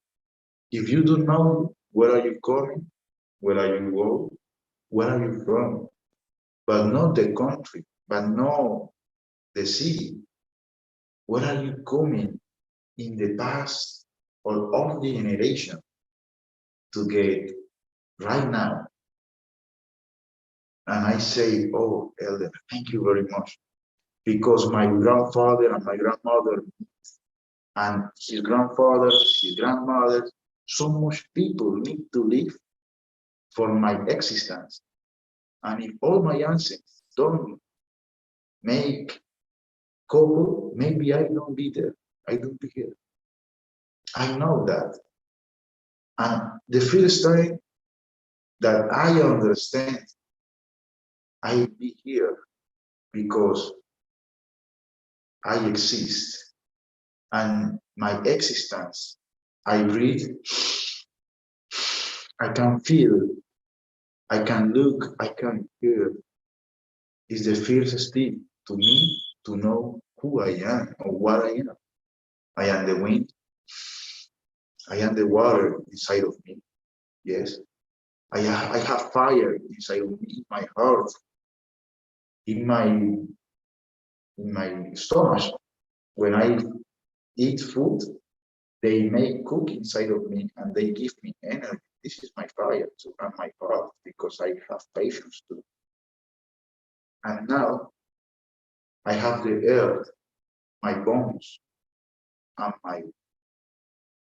[SPEAKER 10] If you don't know where are you coming, where are you going, where are you from, but not the country, but not the city. Where are you coming in the past or of the generation to get right now? And I say, oh, elder, thank you very much. Because my grandfather and my grandmother and his grandfather, his grandmother, so much people need to live for my existence. And if all my ancestors don't make couple, maybe I don't be there. I don't be here. I know that. And the first time that I understand, I be here because I exist. And my existence, I breathe, I can feel, I can look, I can hear, is the first step to me to know who I am or what I am. I am the wind, I am the water inside of me, yes. I have fire inside of me, in my heart, in my stomach. When I eat food, they make cook inside of me and they give me energy. This is my fire to run my heart because I have patience too. And now I have the earth, my bones, and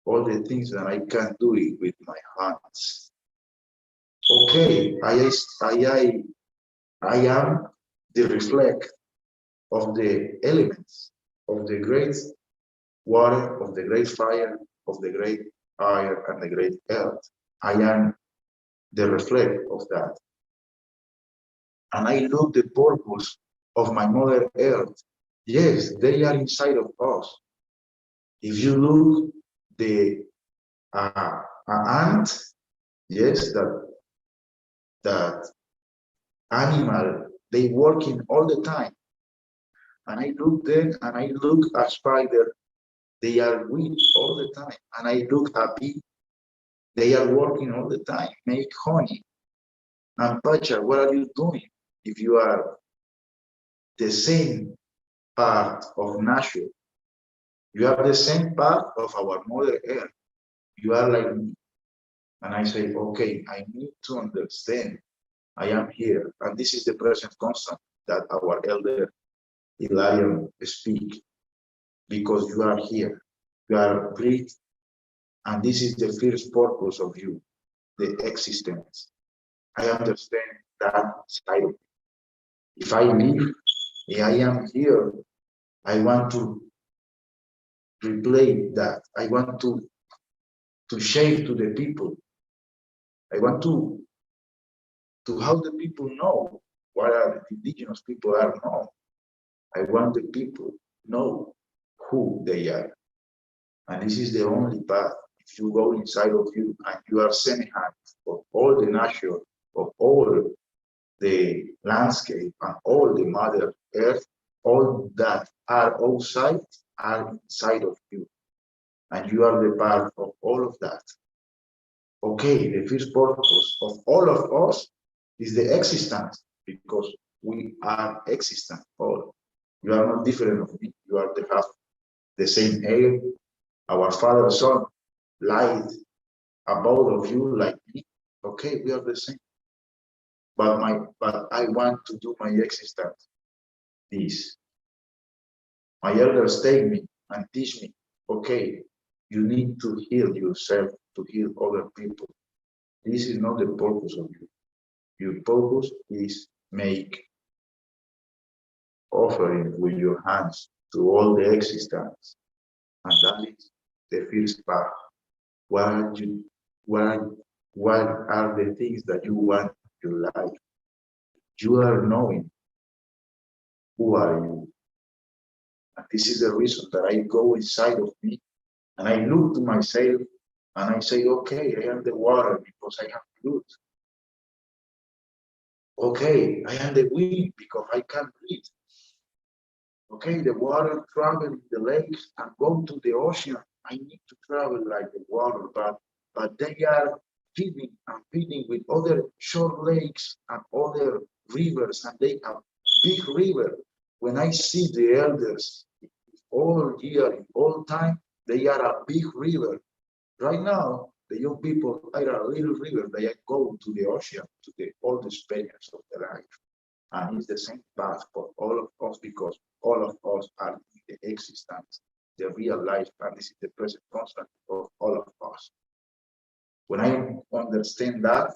[SPEAKER 10] all the things that I can do it with my hands. Okay, I am the reflect of the elements, of the great water, of the great fire, of the great air, and the great earth. I am the reflect of that. And I look the purpose of my mother earth. Yes, they are inside of us. If you look the ant, yes, that animal, they working all the time. And I look then and I look at spider, they are weak all the time. And I look at bee, they are working all the time, make honey. And Pacha, what are you doing if you are the same part of nature? You are the same part of our mother earth. You are like me. And I say, okay, I need to understand. I am here. And this is the present constant that our elder Hilarion speak. Because you are here. You are breathing. And this is the first purpose of you, the existence. I understand that side of it. If I live, if I am here, I want to replay that. I want to share to the people. I want to how the people know what are the indigenous people are known. I want the people know who they are. And this is the only path. If you go inside of you and you are semi-hand of all the nature, of all the landscape and all the mother earth, all that are outside are inside of you. And you are the part of all of that. Okay, the first purpose of all of us is the existence, because we are existent all. You are not different of me. You are have the same air. Our Father, Son, light, above of you like me. Okay, we are the same. But I want to do my existence. This. My elders take me and teach me. Okay, you need to heal yourself to heal other people. This is not the purpose of you. Your purpose is make offering with your hands to all the existence. And that is the first part. What are the things that you want in your life? You are knowing who are you? And this is the reason that I go inside of me and I look to myself and I say, okay, I am the water because I have blood. Okay, I am the wind because I can breathe. Okay, the water travel in the lakes and go to the ocean. I need to travel like the water, but they are feeding and feeding with other short lakes and other rivers, and they have big river. When I see the elders all year, all time, they are a big river. Right now, the young people are a little river. They go to the ocean, to the all the experience of their life. And it's the same path for all of us because all of us are in the existence, the real life, and this is the present constant of all of us. When I understand that,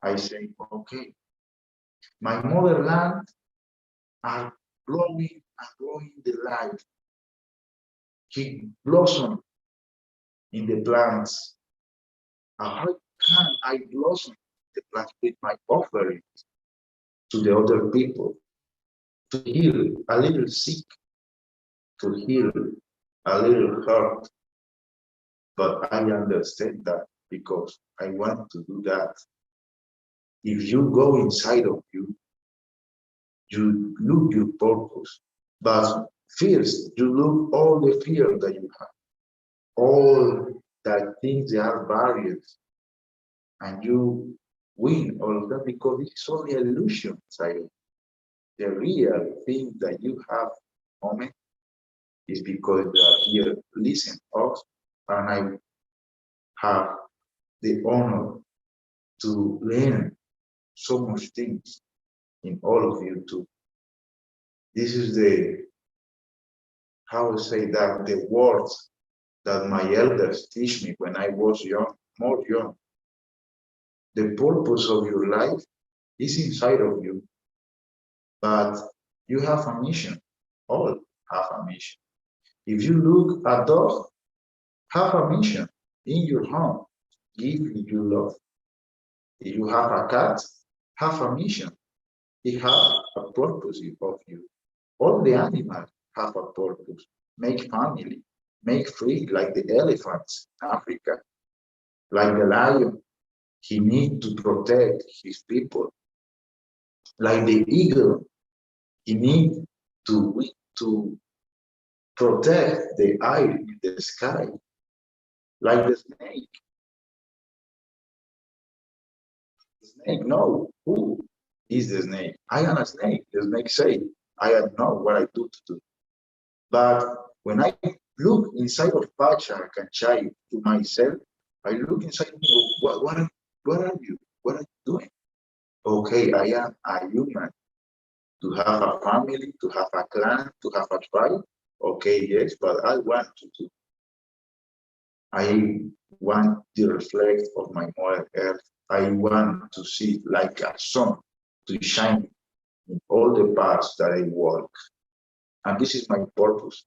[SPEAKER 10] I say, okay, my motherland are growing and growing the life. He blossom in the plants. How can I blossom the plants with my offering to the other people? To heal a little sick, to heal a little hurt. But I understand that because I want to do that. If you go inside of you, you look your purpose. But first, you look all the fear that you have, all that things that are barriers, and you win all of that because it's only illusion inside of you. The real thing that you have moment is because you are here listen us, and I have the honor to learn so much things in all of you too. This is the, how to say that, the words that my elders teach me when I was young, more young. The purpose of your life is inside of you, but you have a mission. All have a mission. If you look at dog, have a mission in your home, give you love. If you have a cat, have a mission. It has a purpose of you. All the animals have a purpose. Make family, make free, like the elephants in Africa, like the lion. He needs to protect his people. Like the eagle, he needs to protect the air in the sky. Like the snake. The snake, no, who is the snake? I am a snake. The snake say, I don't know what I do to do. But when I look inside of Pacha Kanchai to myself, I look inside me, what are you? What are you doing? Okay, I am a human. To have a family, to have a clan, to have a tribe. Okay, yes, but I want to do. I want the reflect of my mother earth. I want to see like a sun to shine in all the paths that I walk. And this is my purpose.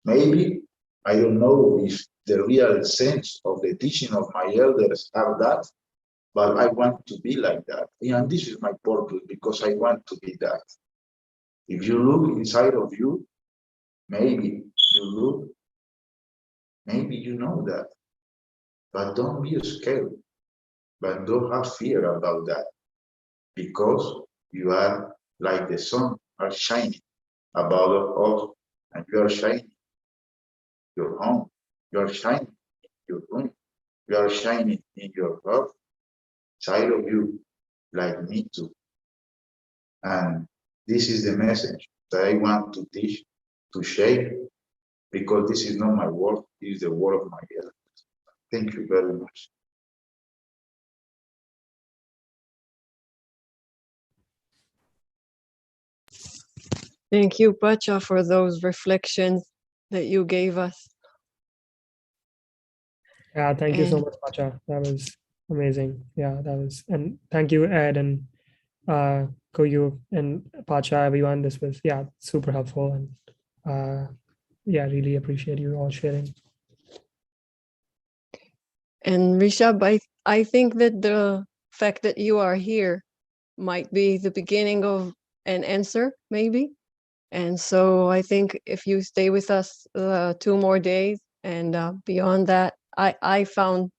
[SPEAKER 10] Maybe, I don't know if the real sense of the teaching of my elders are that, but I want to be like that. And this is my purpose because I want to be that. If you look inside of you, maybe you look, maybe you know that, but don't be scared, but don't have fear about that because you are like the sun are shining about us and you are shining your home, you are shining in your room, you are shining in your heart, side of you, like me too. And this is the message that I want to teach, to share, because this is not my word, it is the word of my elders. Thank you very much.
[SPEAKER 1] Thank you, Pacha, for those reflections that you gave us.
[SPEAKER 5] Yeah, thank you so
[SPEAKER 1] And
[SPEAKER 5] much, Pacha. That was amazing. Yeah, that was, and thank you, Ed and Koyu and Pacha, everyone. This was, yeah, super helpful. And yeah, really appreciate you all sharing.
[SPEAKER 1] And Rishabh, I think that the fact that you are here might be the beginning of an answer, maybe. And so I think if you stay with us 2 more days and beyond that, I found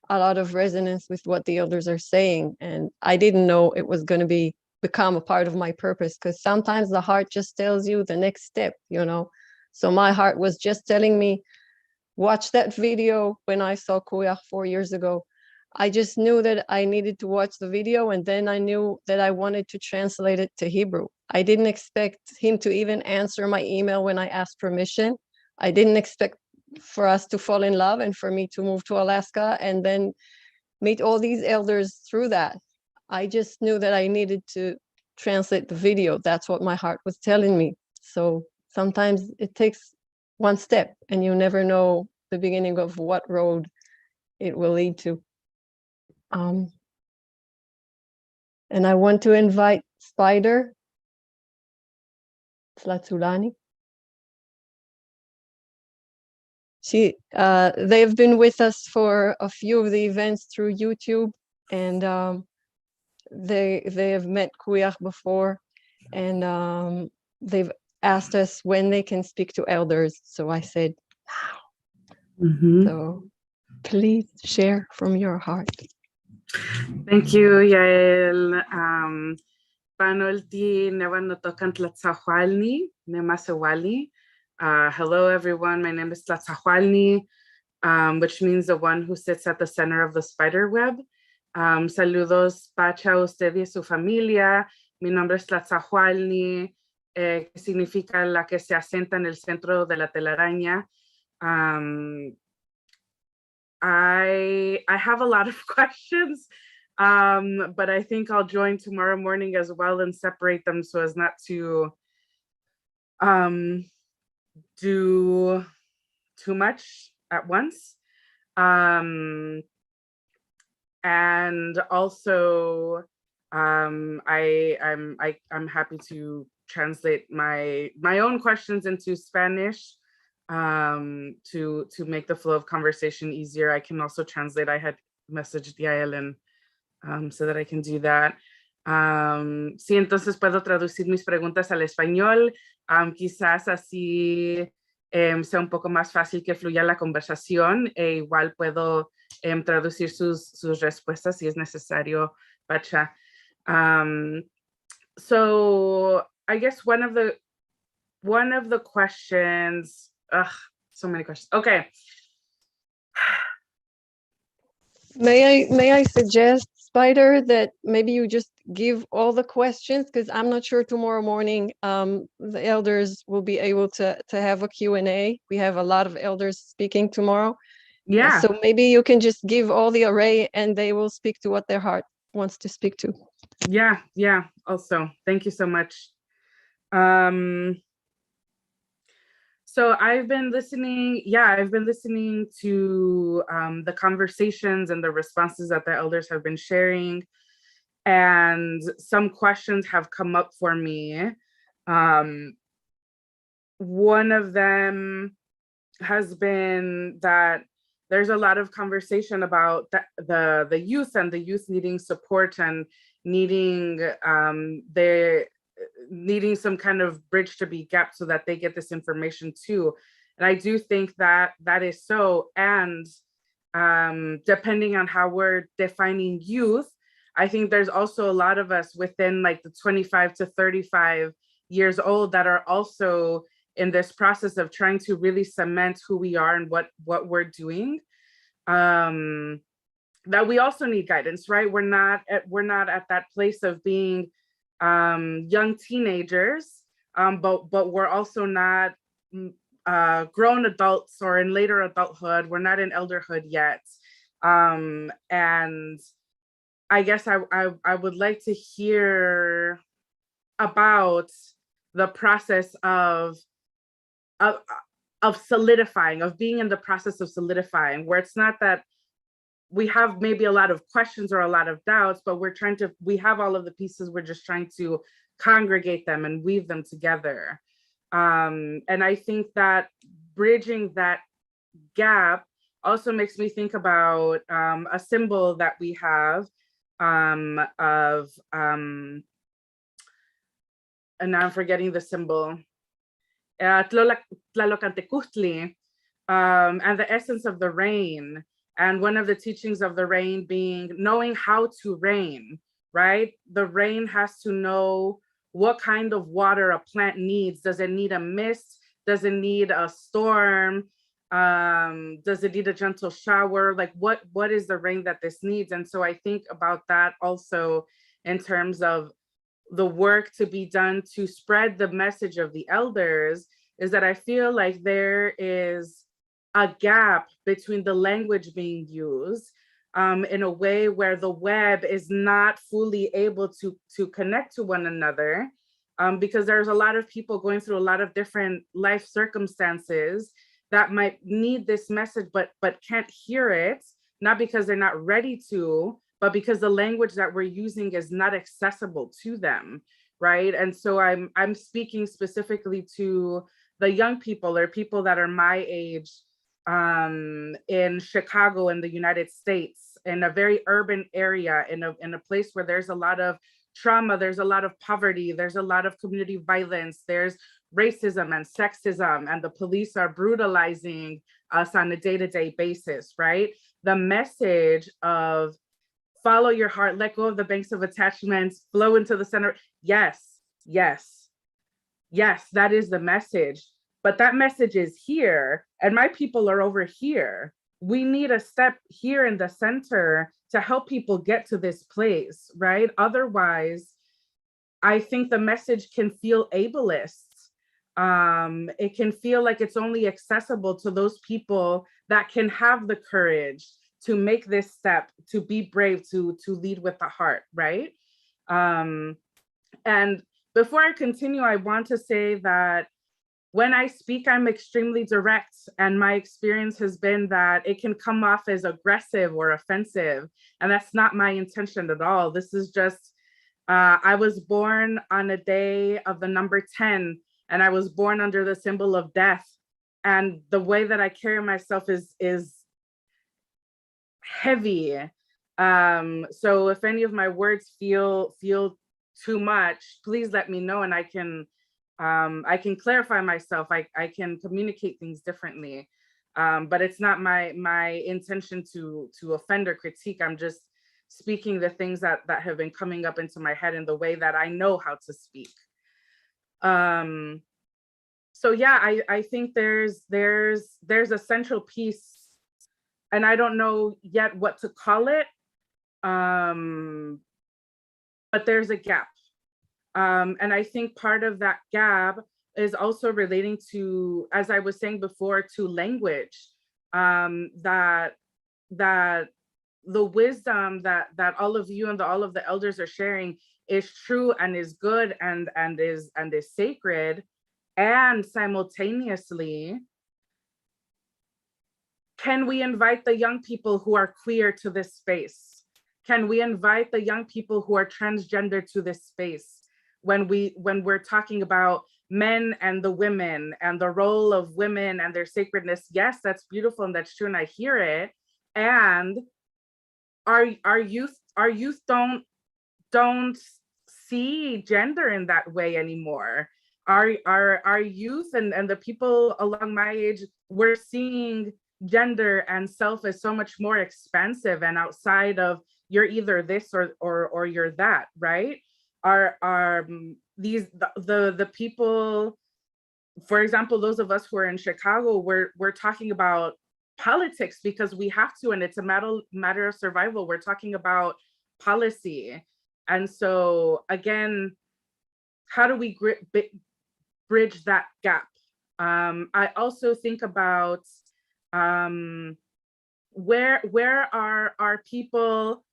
[SPEAKER 1] a lot of resonance with what the elders are saying. And I didn't know it was going to become a part of my purpose, because sometimes the heart just tells you the next step, you know. So my heart was just telling me, watch that video. When I saw Kuyach 4 years ago, I just knew that I needed to watch the video, and then I knew that I wanted to translate it to Hebrew. I didn't expect him to even answer my email when I asked permission. I didn't expect for us to fall in love and for me to move to Alaska and then meet all these elders through that. I just knew that I needed to translate the video. That's what my heart was telling me. So sometimes it takes one step, and you never know the beginning of what road it will lead to. And I want to invite Spider Tlatzulani. They've been with us for a few of the events through YouTube, and they have met Kuyach before, and they've asked us when they can speak to elders. So I said,
[SPEAKER 11] Mhm.
[SPEAKER 1] so please share from your heart.
[SPEAKER 11] Thank you, Yael. Panolti nevan notokan tlatzahualni, nemasewali. Hello, everyone. My name is Tlatzahualni, which means the one who sits at the center of the spider web. Saludos, Pacha, usted y su familia. Mi nombre es Tlatzahualni, que significa la que se asienta en el centro de la telaraña. I have a lot of questions, but I think I'll join tomorrow morning as well and separate them so as not to do too much at once. And also, I'm happy to translate my own questions into Spanish to make the flow of conversation easier. I can also translate. I had messaged Yael and so that I can do that. Sí, entonces puedo traducir mis preguntas al español. Quizás así sea un poco más fácil que fluya la conversación, e igual puedo traducir sus respuestas si es necesario, Pacha. So I guess one of the questions, so many questions. Okay.
[SPEAKER 1] May I suggest, Spider, that maybe you just give all the questions, because I'm not sure tomorrow morning the elders will be able to have a Q&A. We have a lot of elders speaking tomorrow.
[SPEAKER 11] Yeah.
[SPEAKER 1] So maybe you can just give all the array and they will speak to what their heart wants to speak to.
[SPEAKER 11] Yeah. Also, thank you so much. So I've been listening to the conversations and the responses that the elders have been sharing, and some questions have come up for me. One of them has been that there's a lot of conversation about the youth and the youth needing support and needing needing some kind of bridge to be gapped so that they get this information too. And I do think that that is so. And depending on how we're defining youth, I think there's also a lot of us within like the 25 to 35 years old that are also in this process of trying to really cement who we are and what we're doing. That we also need guidance, right? We're not at that place of being young teenagers, but we're also not grown adults or in later adulthood. We're not in elderhood yet. And I guess I would like to hear about the process of solidifying, of being in the process of solidifying, where it's not that we have maybe a lot of questions or a lot of doubts, but we have all of the pieces, we're just trying to congregate them and weave them together. And I think that bridging that gap also makes me think about a symbol that we have and now I'm forgetting the symbol. Tlalocantecutli, and the essence of the rain. And one of the teachings of the rain being knowing how to rain, right? The rain has to know what kind of water a plant needs. Does it need a mist? Does it need a storm? Does it need a gentle shower? Like what is the rain that this needs? And so I think about that also in terms of the work to be done to spread the message of the elders, is that I feel like there is a gap between the language being used in a way where the web is not fully able to connect to one another, because there's a lot of people going through a lot of different life circumstances that might need this message, but can't hear it, not because they're not ready to, but because the language that we're using is not accessible to them, right? And so I'm speaking specifically to the young people or people that are my age in Chicago in the United States, in a very urban area, in a place where there's a lot of trauma, there's a lot of poverty, there's a lot of community violence, there's racism and sexism, and the police are brutalizing us on a day-to-day basis, right? The message of follow your heart, let go of the banks of attachments, flow into the center. Yes, yes, yes, that is the message. But that message is here, and my people are over here. We need a step here in the center to help people get to this place, right? Otherwise, I think the message can feel ableist. It can feel like it's only accessible to those people that can have the courage to make this step, to be brave, to lead with the heart, right? And before I continue, I want to say that when I speak, I'm extremely direct, and my experience has been that it can come off as aggressive or offensive, and that's not my intention at all. This is just, I was born on a day of the number 10, and I was born under the symbol of death. And the way that I carry myself is heavy. So if any of my words feel too much, please let me know, and I can clarify myself. I can communicate things differently, but it's not my intention to offend or critique. I'm just speaking the things that have been coming up into my head in the way that I know how to speak. So yeah, I think there's a central piece, and I don't know yet what to call it, but there's a gap. And I think part of that gap is also relating to, as I was saying before, to language, that the wisdom that all of you and all of the elders are sharing is true and is good and is sacred. And simultaneously, can we invite the young people who are queer to this space? Can we invite the young people who are transgender to this space? When we're talking about men and the women and the role of women and their sacredness, yes, that's beautiful and that's true, and I hear it. And our youth don't see gender in that way anymore. Our youth and the people along my age, we're seeing gender and self as so much more expansive and outside of you're either this or you're that, right? Are these the people, for example, those of us who are in Chicago, we're talking about politics because we have to, and it's a matter of survival. We're talking about policy. And so again, how do we bridge that gap? I also think about where are people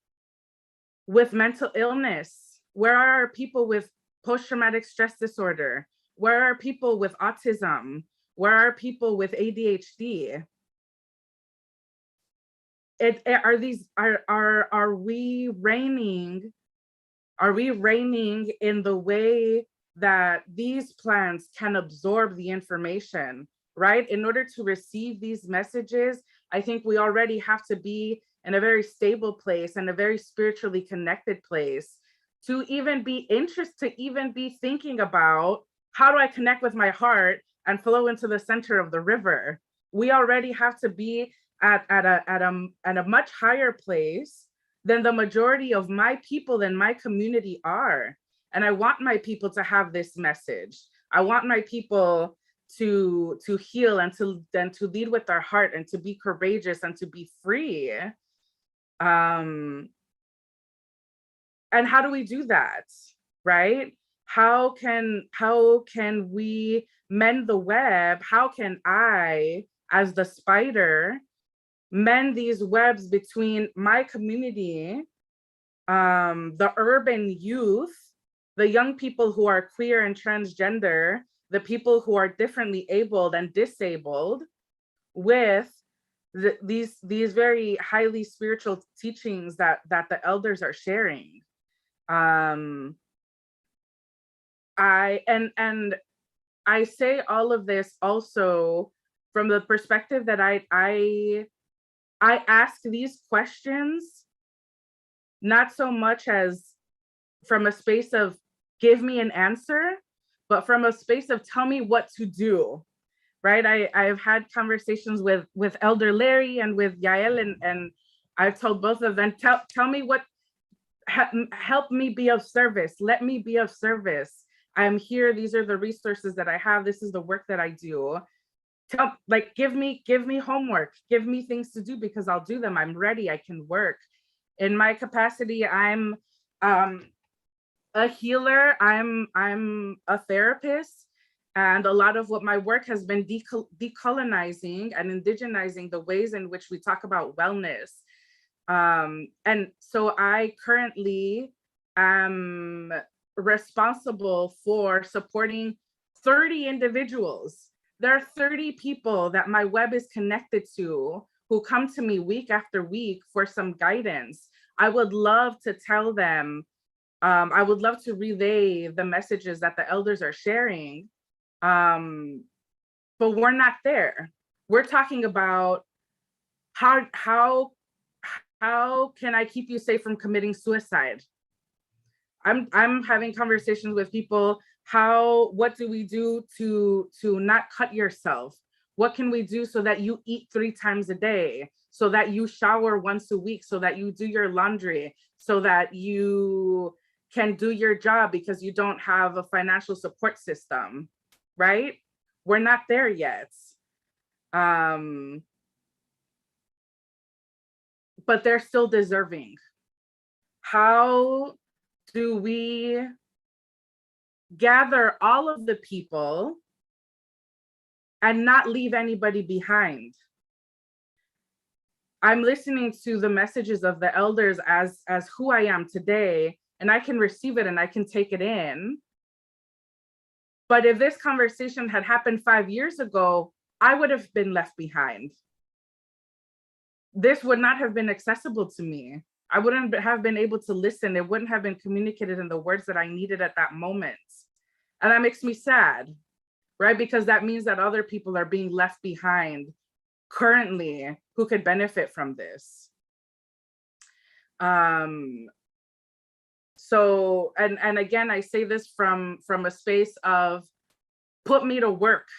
[SPEAKER 11] with mental illness? Where are our people with post-traumatic stress disorder? Where are people with autism? Where are people with ADHD? Are we reigning in the way that these plants can absorb the information, right? In order to receive these messages, I think we already have to be in a very stable place and a very spiritually connected place to even be interested, to even be thinking about how do I connect with my heart and flow into the center of the river. We already have to be at a much higher place than the majority of my people in my community are. And I want my people to have this message. I want my people to heal and to lead with their heart and to be courageous and to be free. And how do we do that, right? How can we mend the web? How can I, as the spider, mend these webs between my community, the urban youth, the young people who are queer and transgender, the people who are differently abled and disabled, with these very highly spiritual teachings that the elders are sharing. I say all of this also from the perspective that I ask these questions, not so much as from a space of give me an answer, but from a space of tell me what to do, right? I've had conversations with Elder Larry and with Yael, and I've told both of them, tell me what, help me be of service. Let me be of service. I'm here. These are the resources that I have. This is the work that I do. Give me homework, give me things to do, because I'll do them. I'm ready, I can work. In my capacity, I'm a healer, I'm a therapist, and a lot of what my work has been decolonizing and indigenizing the ways in which we talk about wellness. And so I currently am responsible for supporting 30 individuals. There are 30 people that my web is connected to who come to me week after week for some guidance. I would love to tell them, I would love to relay the messages that the elders are sharing, but we're not there. We're talking about how can I keep you safe from committing suicide? I'm having conversations with people. What do we do to not cut yourself? What can we do so that you eat 3 times a day, so that you shower once a week, so that you do your laundry, so that you can do your job because you don't have a financial support system, right? We're not there yet. But they're still deserving. How do we gather all of the people and not leave anybody behind? I'm listening to the messages of the elders as who I am today, and I can receive it and I can take it in. But if this conversation had happened 5 years ago, I would have been left behind. This would not have been accessible to me. I wouldn't have been able to listen. It wouldn't have been communicated in the words that I needed at that moment. And that makes me sad, right? Because that means that other people are being left behind currently who could benefit from this. So, and again, I say this from a space of put me to work.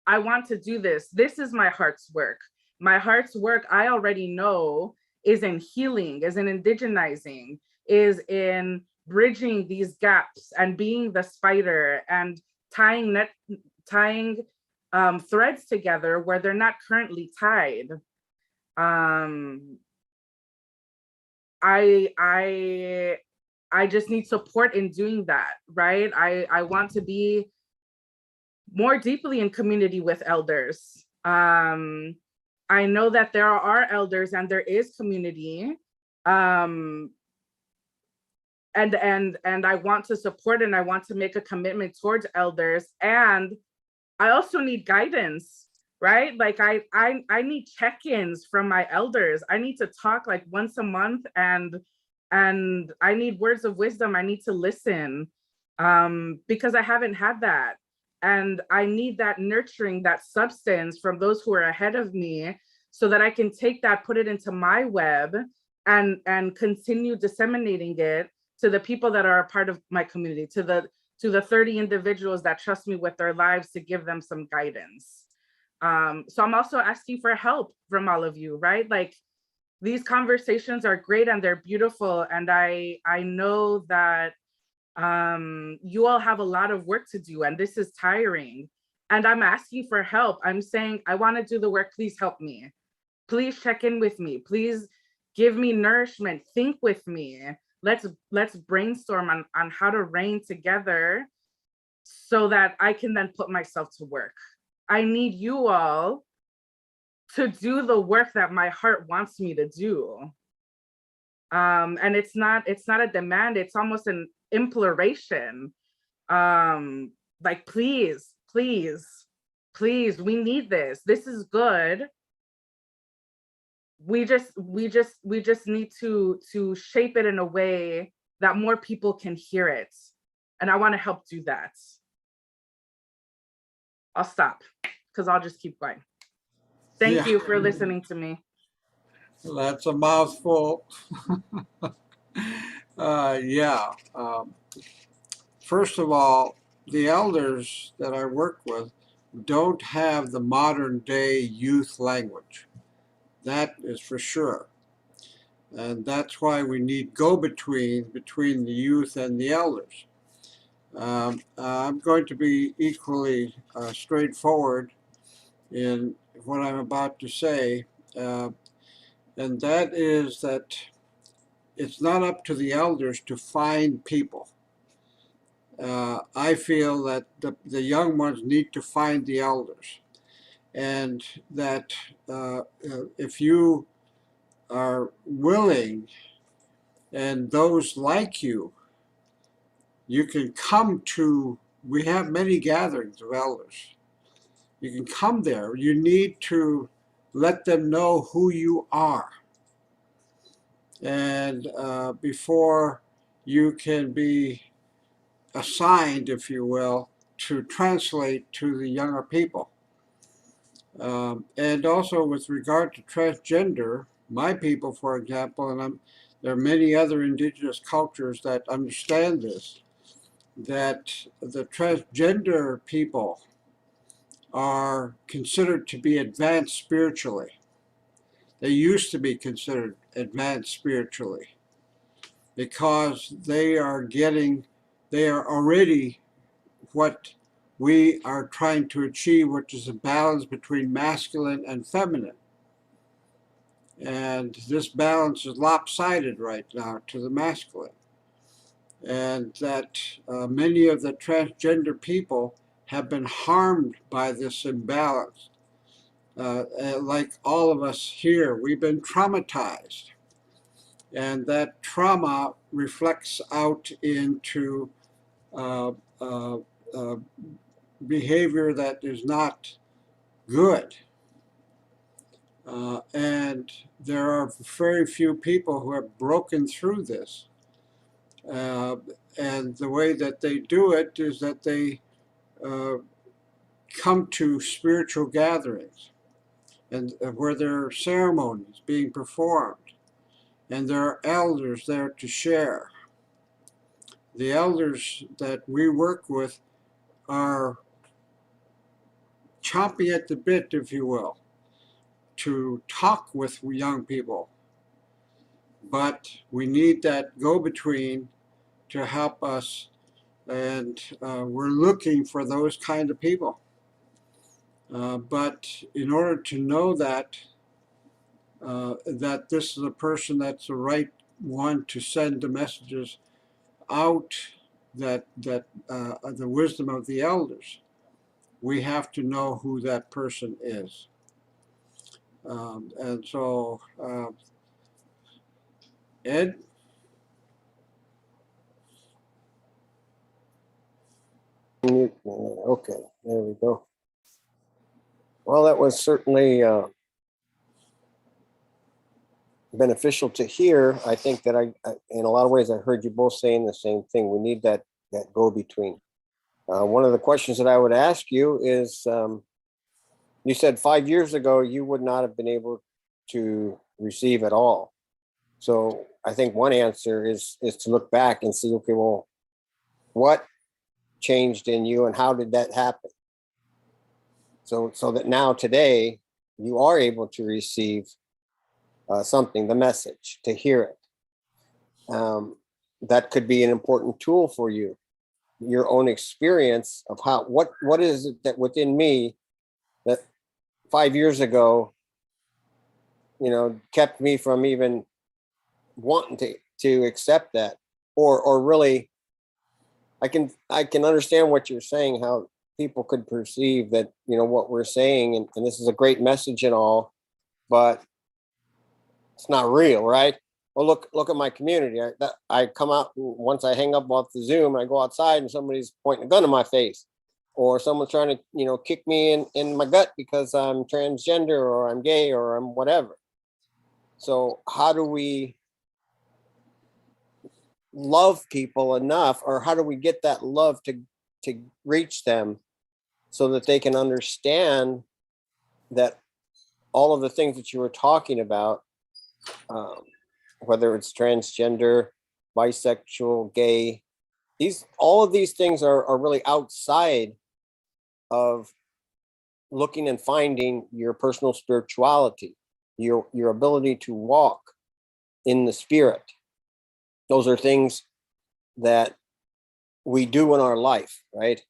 [SPEAKER 11] I want to do this. This is my heart's work. My heart's work, I already know, is in healing, is in indigenizing, is in bridging these gaps and being the spider and tying threads together where they're not currently tied. I just need support in doing that, right? I want to be more deeply in community with elders. I know that there are elders and there is community, and I want to support and I want to make a commitment towards elders. And I also need guidance, right? Like I need check-ins from my elders. I need to talk like once a month, and I need words of wisdom. I need to listen, because I haven't had that. And I need that nurturing, that substance from those who are ahead of me, so that I can take that, put it into my web, and continue disseminating it to the people that are a part of my community, to to the 30 individuals that trust me with their lives to give them some guidance. So I'm also asking for help from all of you, right? Like, these conversations are great and they're beautiful. And I know that you all have a lot of work to do and this is tiring. And I'm asking for help. I'm saying, I want to do the work, please help me. Please check in with me. Please give me nourishment, think with me. Let's brainstorm on how to reign together so that I can then put myself to work. I need you all to do the work that my heart wants me to do. And it's not a demand, it's almost an imploration. Like, please, please, please, we need this. This is good. We just need to shape it in a way that more people can hear it. And I want to help do that. I'll stop because I'll just keep going. Thank you for listening to me.
[SPEAKER 4] That's a mouthful. First of all, the elders that I work with don't have the modern day youth language. That is for sure. And that's why we need go-between between the youth and the elders. I'm going to be equally straightforward in what I'm about to say, and that is that it's not up to the elders to find people. I feel that the young ones need to find the elders, and that if you are willing and those like you, you can come to, we have many gatherings of elders. You can come there. You need to let them know who you are. And before you can be assigned, if you will, to translate to the younger people. And also with regard to transgender, my people, for example, and there are many other indigenous cultures that understand this, that the transgender people are considered to be advanced spiritually. They used to be considered advanced spiritually because they are already what we are trying to achieve, which is a balance between masculine and feminine. And this balance is lopsided right now to the masculine. And that many of the transgender people have been harmed by this imbalance. Like all of us here, we've been traumatized. And that trauma reflects out into behavior that is not good. And there are very few people who have broken through this. And the way that they do it is that they come to spiritual gatherings and where there are ceremonies being performed and there are elders there to share. The elders that we work with are chomping at the bit, if you will, to talk with young people. But we need that go-between to help us, and we're looking for those kind of people. But in order to know that this is a person that's the right one to send the messages out, that the wisdom of the elders, we have to know who that person is. And so, Ed?
[SPEAKER 8] Okay, there we go. Well, that was certainly beneficial to hear. I think that I, in a lot of ways, I heard you both saying the same thing. We need that go-between. One of the questions that I would ask you is, you said 5 years ago you would not have been able to receive at all. So I think one answer is to look back and see, okay, well, what changed in you, and how did that happen? So that now today you are able to receive something, the message, to hear it. That could be an important tool for you. Your own experience of what is it that within me that 5 years ago, kept me from even wanting to accept that, or really, I can understand what you're saying, how people could perceive that, what we're saying, and this is a great message and all, but it's not real, right? Well, look at my community. I come out once I hang up off the Zoom, I go outside and somebody's pointing a gun in my face, or someone's trying to, kick me in my gut because I'm transgender or I'm gay or I'm whatever. So how do we love people enough, or how do we get that love to reach them so that they can understand that all of the things that you were talking about, whether it's transgender, bisexual, gay, all of these things are really outside of looking and finding your personal spirituality, your ability to walk in the spirit. Those are things that we do in our life, right?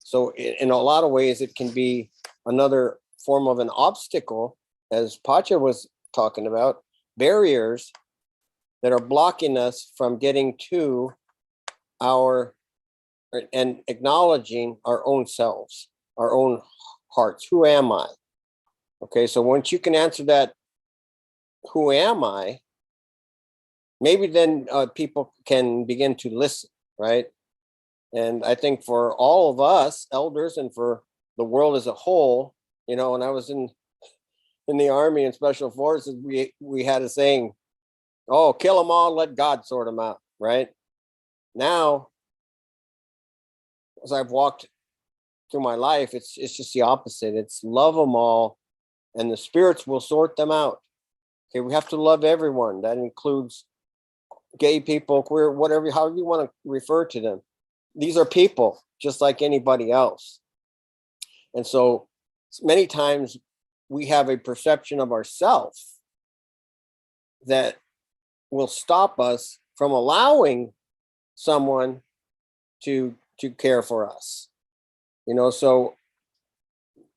[SPEAKER 8] So in a lot of ways, it can be another form of an obstacle, as Pacha was talking about, barriers that are blocking us from getting to and acknowledging our own selves, our own hearts. Who am I? Okay, so once you can answer that, who am I? Maybe then people can begin to listen, right? And I think for all of us elders and for the world as a whole, when I was in the Army and Special Forces, we had a saying, oh, kill them all, let God sort them out, right? Now, as I've walked through my life, it's just the opposite. It's love them all, and the spirits will sort them out. Okay, we have to love everyone. That includes gay people, queer, whatever, however you want to refer to them. These are people just like anybody else. And so many times we have a perception of ourselves that will stop us from allowing someone to care for us. So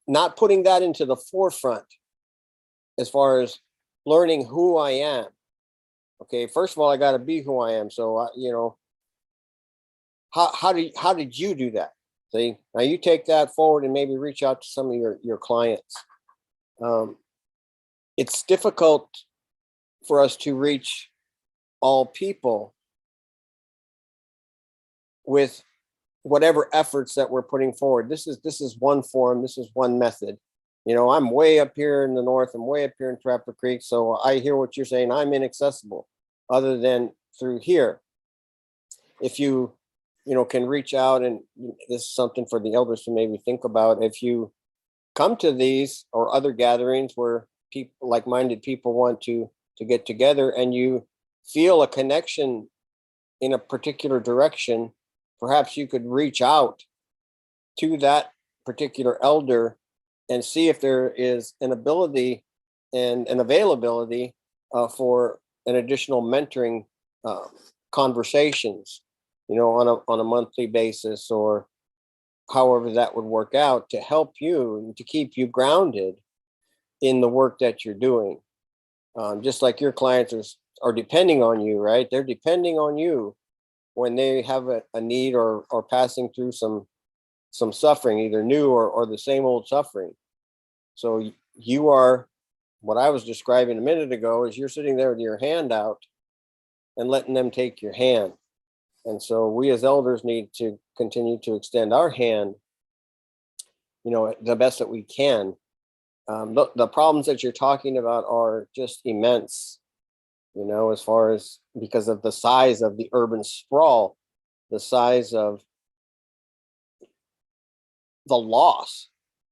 [SPEAKER 8] not putting that into the forefront as far as learning who I am. Okay, first of all, I got to be who I am. So, how did you do that? See, now you take that forward and maybe reach out to some of your clients. It's difficult for us to reach all people with whatever efforts that we're putting forward. This is one form. This is one method. I'm way up here in the north. I'm way up here in Trapper Creek. So I hear what you're saying. I'm inaccessible other than through here. If you can reach out, and this is something for the elders to maybe think about. If you come to these or other gatherings where people, like-minded people, want to get together, and you feel a connection in a particular direction, perhaps you could reach out to that particular elder and see if there is an ability and an availability for an additional mentoring conversations, on a monthly basis, or however that would work out, to help you and to keep you grounded in the work that you're doing. Just like your clients are depending on you, right? They're depending on you when they have a need or passing through some suffering, either new or the same old suffering. So you are, what I was describing a minute ago, is you're sitting there with your hand out and letting them take your hand. And so we as elders need to continue to extend our hand, the best that we can. The problems that you're talking about are just immense, as far as, because of the size of the urban sprawl, the size of the loss,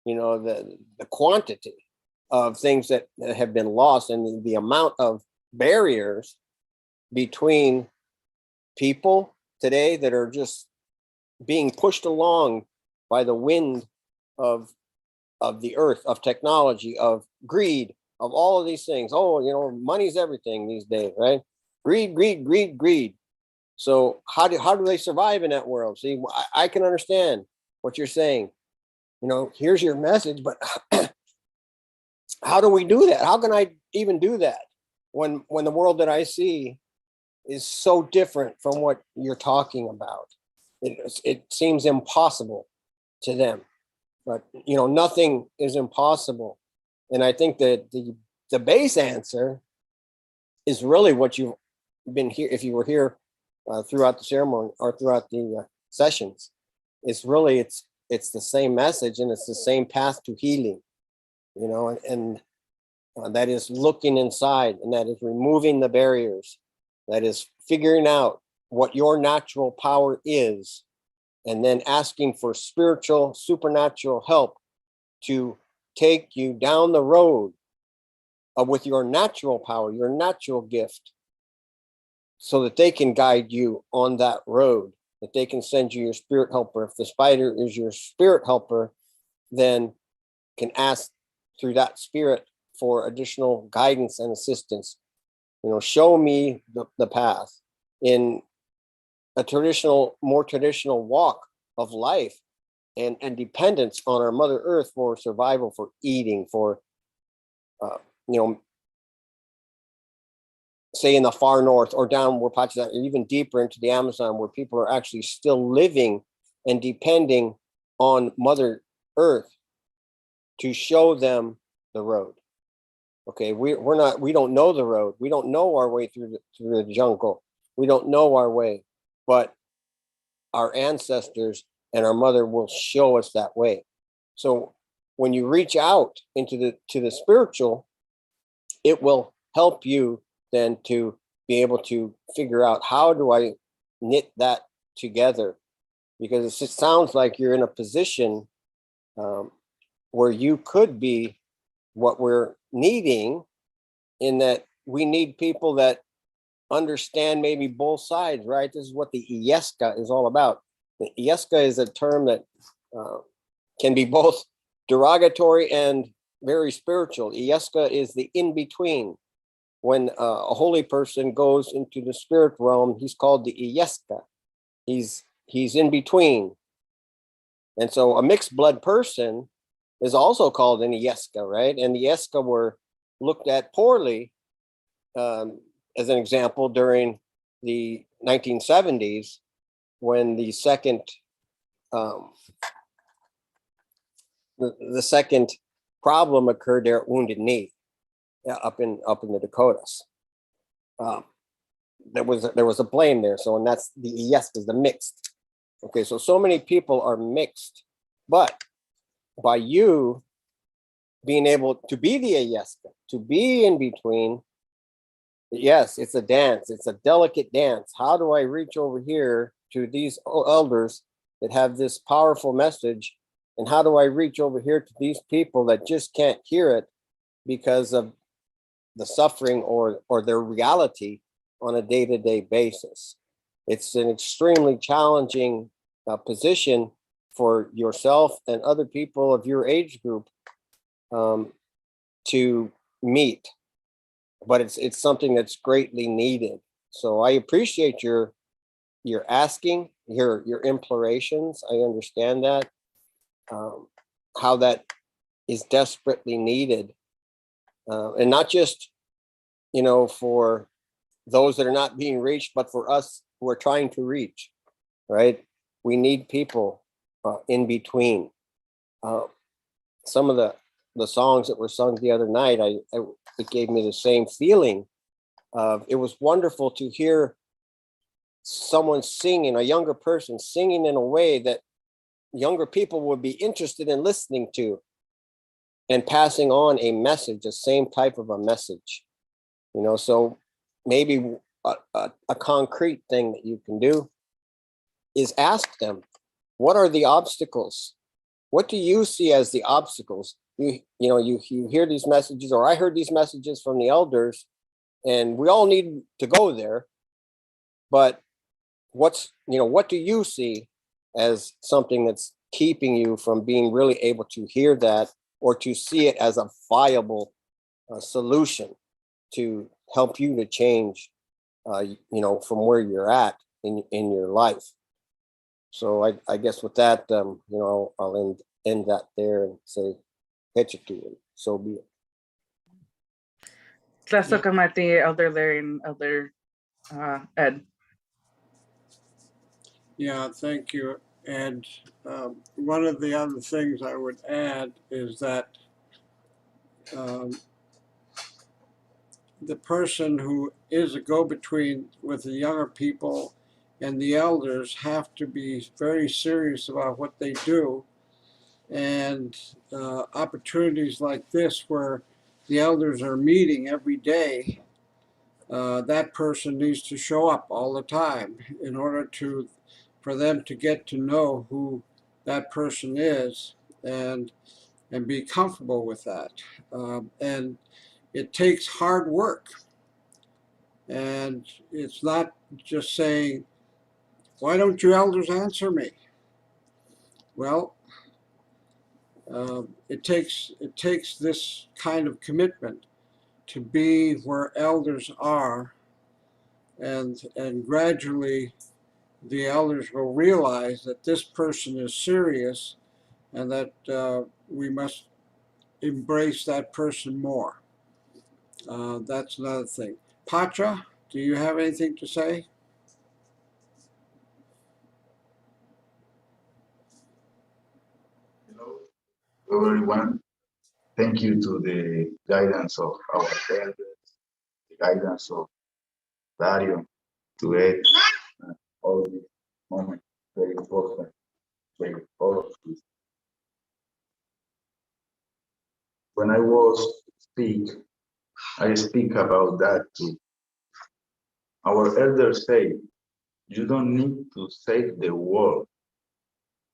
[SPEAKER 8] the quantity of things that have been lost, and the amount of barriers between people today that are just being pushed along by the wind of the earth, of technology, of greed, of all of these things. Oh, you know, money's everything these days, right? Greed, greed, greed, greed. So how do they survive in that world? See, I can understand what you're saying. You know, here's your message, but how do we do that? How can I even do that when the world that I see is so different from what you're talking about? It seems impossible to them, but you know, nothing is impossible. And I think that the base answer is really what you've been here. If you were here throughout the ceremony or throughout the sessions, it's really it's the same message, and it's the same path to healing. You know, and that is looking inside, and that is removing the barriers, that is figuring out what your natural power is, and then asking for spiritual, supernatural help to take you down the road with your natural power, your natural gift, so that they can guide you on that road, that they can send you your spirit helper. If the spider is your spirit helper, then can ask through that spirit for additional guidance and assistance. You know, show me the path in a more traditional walk of life and dependence on our Mother Earth for survival, for eating, for, you know, say in the far north or down where Pacha, or even deeper into the Amazon, where people are actually still living and depending on Mother Earth to show them the road. Okay, we don't know the road. We don't know our way through the jungle. We don't know our way, but our ancestors and our mother will show us that way. So when you reach out into the spiritual, it will help you then to be able to figure out, how do I knit that together? Because it just sounds like you're in a position where you could be what we're needing, in that we need people that understand maybe both sides, right? This is what the Iyeska is all about. The Iyeska is a term that can be both derogatory and very spiritual. Iyeska is the in-between. When a holy person goes into the spirit realm, he's called the Iyeska. He's in between. And so a mixed blood person is also called an Iyeska, right? And the Iyeska were looked at poorly, as an example, during the 1970s, when the second the second problem occurred there at Wounded Knee, up in the Dakotas. There was a blame there. So, and that's the Iyeskas, the mixed. Okay, so many people are mixed, but by you being able to be the Iyeska, to be in between, yes, it's a dance. It's a delicate dance. How do I reach over here to these elders that have this powerful message? And how do I reach over here to these people that just can't hear it because of the suffering or their reality on a day-to-day basis? It's an extremely challenging position for yourself and other people of your age group to meet, but it's something that's greatly needed. So I appreciate your asking, your implorations. I understand that, how that is desperately needed, and not just, you know, for those that are not being reached, but for us who are trying to reach, right? We need people in between. Some of the songs that were sung the other night, it gave me the same feeling of, it was wonderful to hear someone singing, a younger person singing in a way that younger people would be interested in listening to, and passing on a message, the same type of a message, you know. So maybe a concrete thing that you can do is ask them, what are the obstacles? What do you see as the obstacles? You hear these messages, or I heard these messages from the elders, and we all need to go there. But what do you see as something that's keeping you from being really able to hear that or to see it as a viable solution to help you to change, from where you're at in your life. So I guess with that, I'll end that there and say, Hechiki, and so be it.
[SPEAKER 11] Tlaxo Kamati, Elder Larry, and Elder Ed.
[SPEAKER 4] Yeah, thank you. And one of the other things I would add is that the person who is a go-between with the younger people and the elders have to be very serious about what they do. And opportunities like this where the elders are meeting every day, that person needs to show up all the time in order for them to get to know who that person is and be comfortable with that. And it takes hard work. And it's not just saying, why don't you elders answer me? Well, it takes this kind of commitment to be where elders are, and gradually the elders will realize that this person is serious and that we must embrace that person more. That's another thing. Pacha, do you have anything to say?
[SPEAKER 10] Hello, everyone. Thank you to the guidance of our elders, the guidance of Dario, to Ed, all these moments, very important, very all of this. When I I speak about that too. Our elders say, you don't need to save the world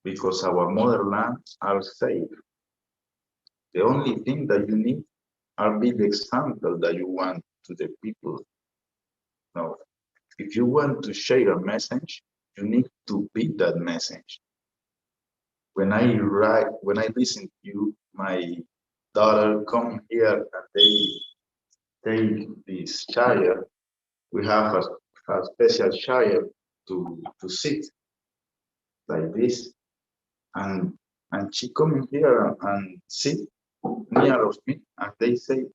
[SPEAKER 10] because our motherlands are safe. The only thing that you need are be the example that you want to the people. Now, if you want to share a message, you need to be that message. When I listen to you, my daughter come here and they take this chair. We have a special chair to sit like this, and she come in here and sit near of me, and they say,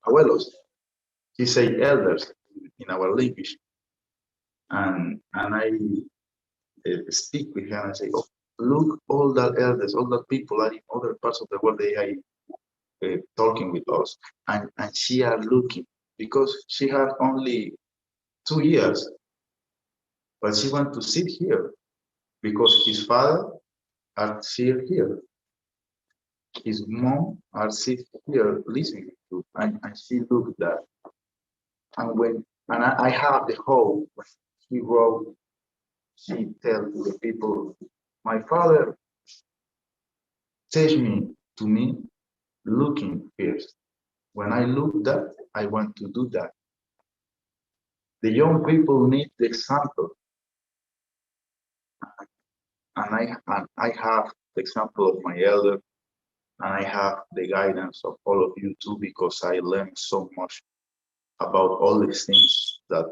[SPEAKER 10] abuelos. He say elders in our language, and I speak with her and say, oh, look, all the elders, all the people are in other parts of the world, they are talking with us, and she are looking, because she had only 2 years, but she want to sit here, because his father are still here. His mom are sit here listening to, and she looked that. And I have the hope when he wrote, she tell to the people, my father teach to me looking first. When I look that, I want to do that. The young people need the example. And I have the example of my elder, and I have the guidance of all of you too, because I learned so much about all these things that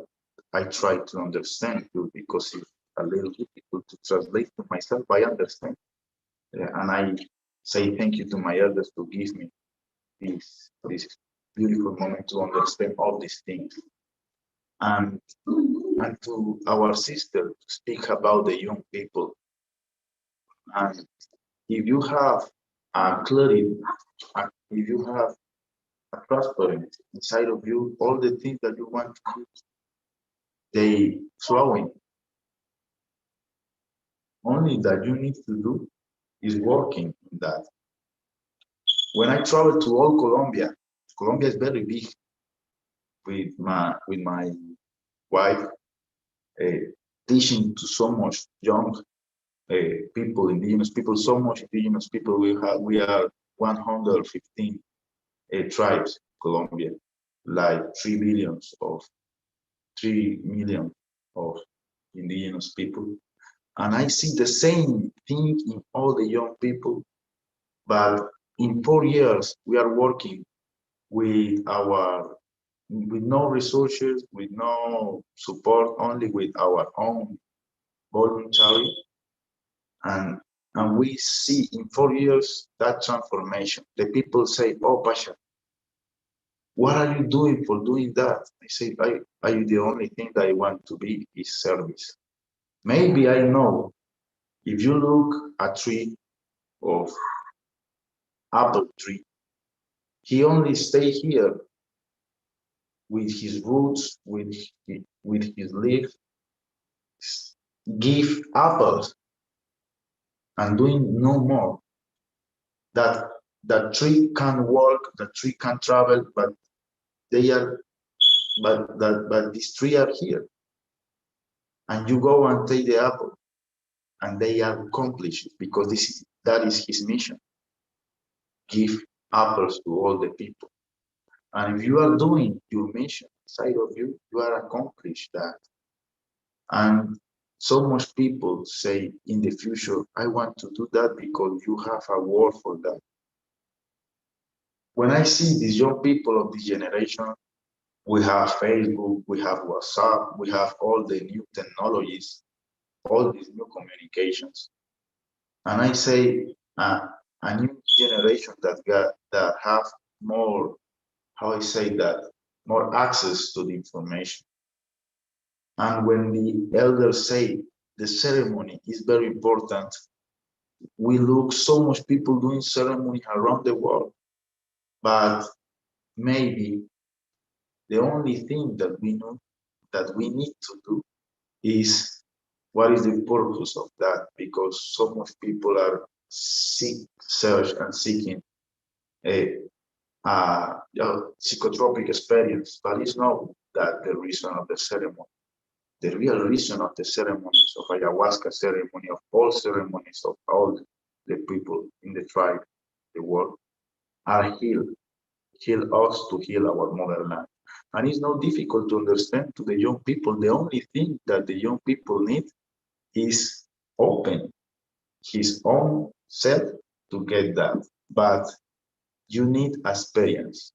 [SPEAKER 10] I try to understand too, because it's a little difficult to translate to myself. I understand. And I say thank you to my elders to give me this beautiful moment to understand all these things. And to our sister to speak about the young people. And if you have a clarity, if you have a transparency inside of you, all the things that you want to do, they flowing. Only that you need to do is working in that. When I travel to all Colombia, Colombia is very big with my wife, teaching to so much young people, indigenous people, so much indigenous people. We are 115 tribes, Colombia, like 3 million of indigenous people. And I see the same thing in all the young people. But in 4 years, we are working with no resources, with no support, only with our own voluntary. And we see in 4 years that transformation. The people say, "Oh, Pasha, what are you doing for doing that?" I say, the only thing that I want to be is service. Maybe I know if you look at a tree of apple tree, he only stay here with his roots, with his leaf, give apples and doing no more. That tree can walk, the tree can travel, but these trees are here. And you go and take the apple, and they are accomplished because that is his mission. Give apples to all the people. And if you are doing your mission inside of you, you are accomplished that. And so much people say in the future, I want to do that because you have a word for that. When I see these young people of this generation, we have Facebook, we have WhatsApp, we have all the new technologies, all these new communications. And I say a new generation that have more, how I say that, more access to the information. And when the elders say the ceremony is very important, we look so much people doing ceremony around the world, but maybe the only thing that we know that we need to do is what is the purpose of that? Because so much people are search and seeking a psychotropic experience, but it's not that the reason of the ceremony. The real reason of the ceremonies of ayahuasca ceremony, of all ceremonies of all the people in the tribe, the world, are heal us to heal our motherland. And it's not difficult to understand to the young people. The only thing that the young people need is open his own self to get that. But you need experience.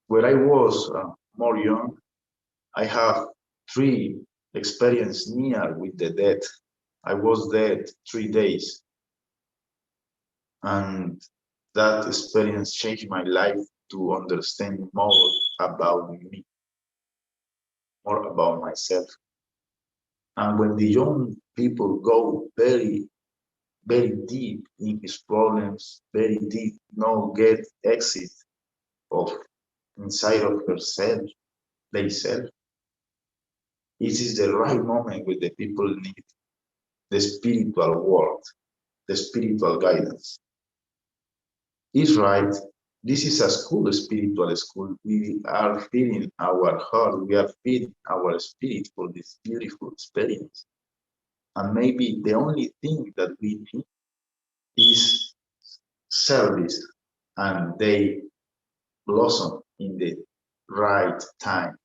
[SPEAKER 10] When I was more young, I have 3 experiences near with the death. I was dead 3 days. And that experience changed my life to understand more about me, more about myself. And when the young people go very, very deep in his problems, very deep, get exit of inside of herself, themselves, this is the right moment when the people need the spiritual world, the spiritual guidance. It's right. This is a school, a spiritual school. We are feeding our heart, we are feeding our spirit for this beautiful experience. And maybe the only thing that we need is service, and they blossom in the right time.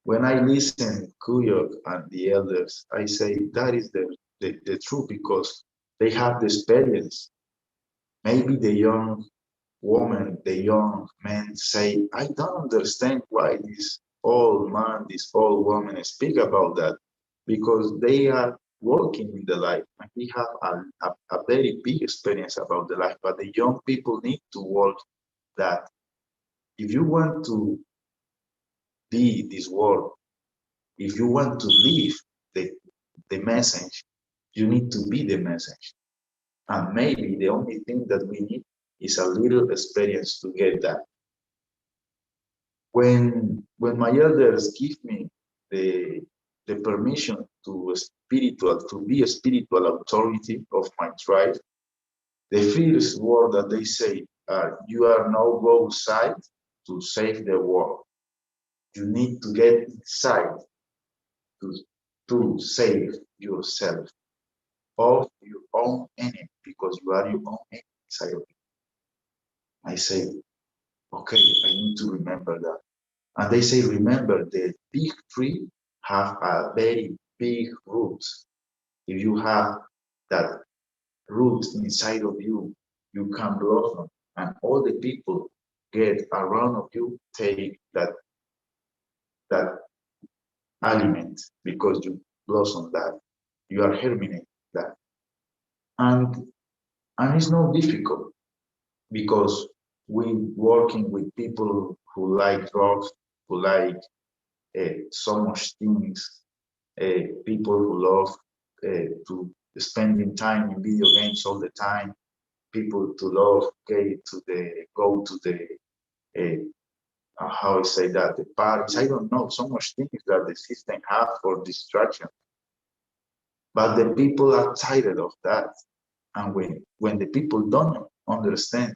[SPEAKER 10] When I listen to Kuyok and the elders, I say that is the truth, because they have the experience. Maybe the young woman, the young men say, I don't understand why this old man, this old woman speak about that, because they are working in the life and we have a very big experience about the life, but the young people need to work that. If you want to be this world, if you want to live the message, you need to be the message. And maybe the only thing that we need is a little experience to get that. When my elders give me the permission to be a spiritual authority of my tribe, the first word that they say are, you are now go outside to save the world. You need to get inside to save yourself of your own enemy, because you are your own enemy inside of you. I say, okay, I need to remember that. And they say, remember, the big tree have a very big roots. If you have that root inside of you, you can blossom, and all the people get around of you take that element because you blossom that, you are germinate that, and it's not difficult because we working with people who like drugs, who like so much things, people who love to spending time in video games all the time, people to love go to the how I say that, the parties. I don't know, so much things that the system have for distraction. But the people are tired of that. And when the people don't understand,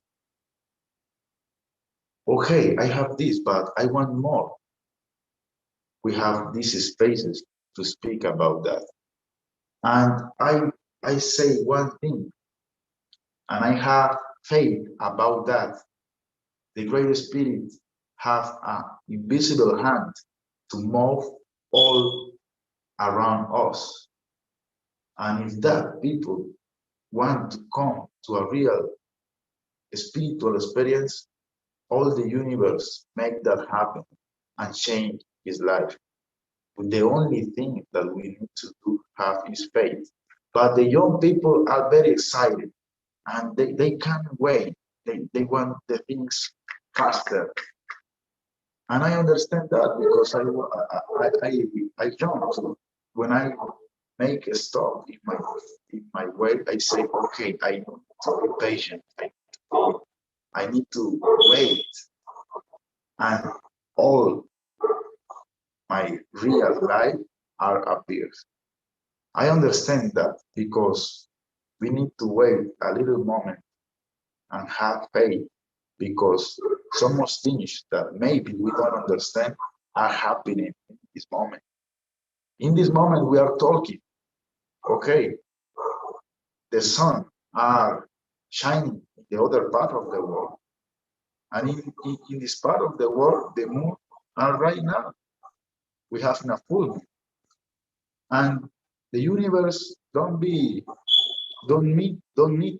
[SPEAKER 10] okay, I have this, but I want more. We have these spaces to speak about that. And I say one thing, and I have faith about that. The Great Spirit have an invisible hand to move all around us. And if that people want to come to a real spiritual experience, all the universe make that happen and change his life. But the only thing that we need to do have is faith. But the young people are very excited and they can't wait. They want the things faster. And I understand that because I jump. When I make a stop in my way, I say, okay, I need to be patient. I need to wait. And all my real life appears. I understand that because we need to wait a little moment and have faith because so much things that maybe we don't understand are happening in this moment. In this moment, we are talking, okay, the sun are shining in the other part of the world. And in this part of the world, the moon are right now. We have a full moon. And the universe don't need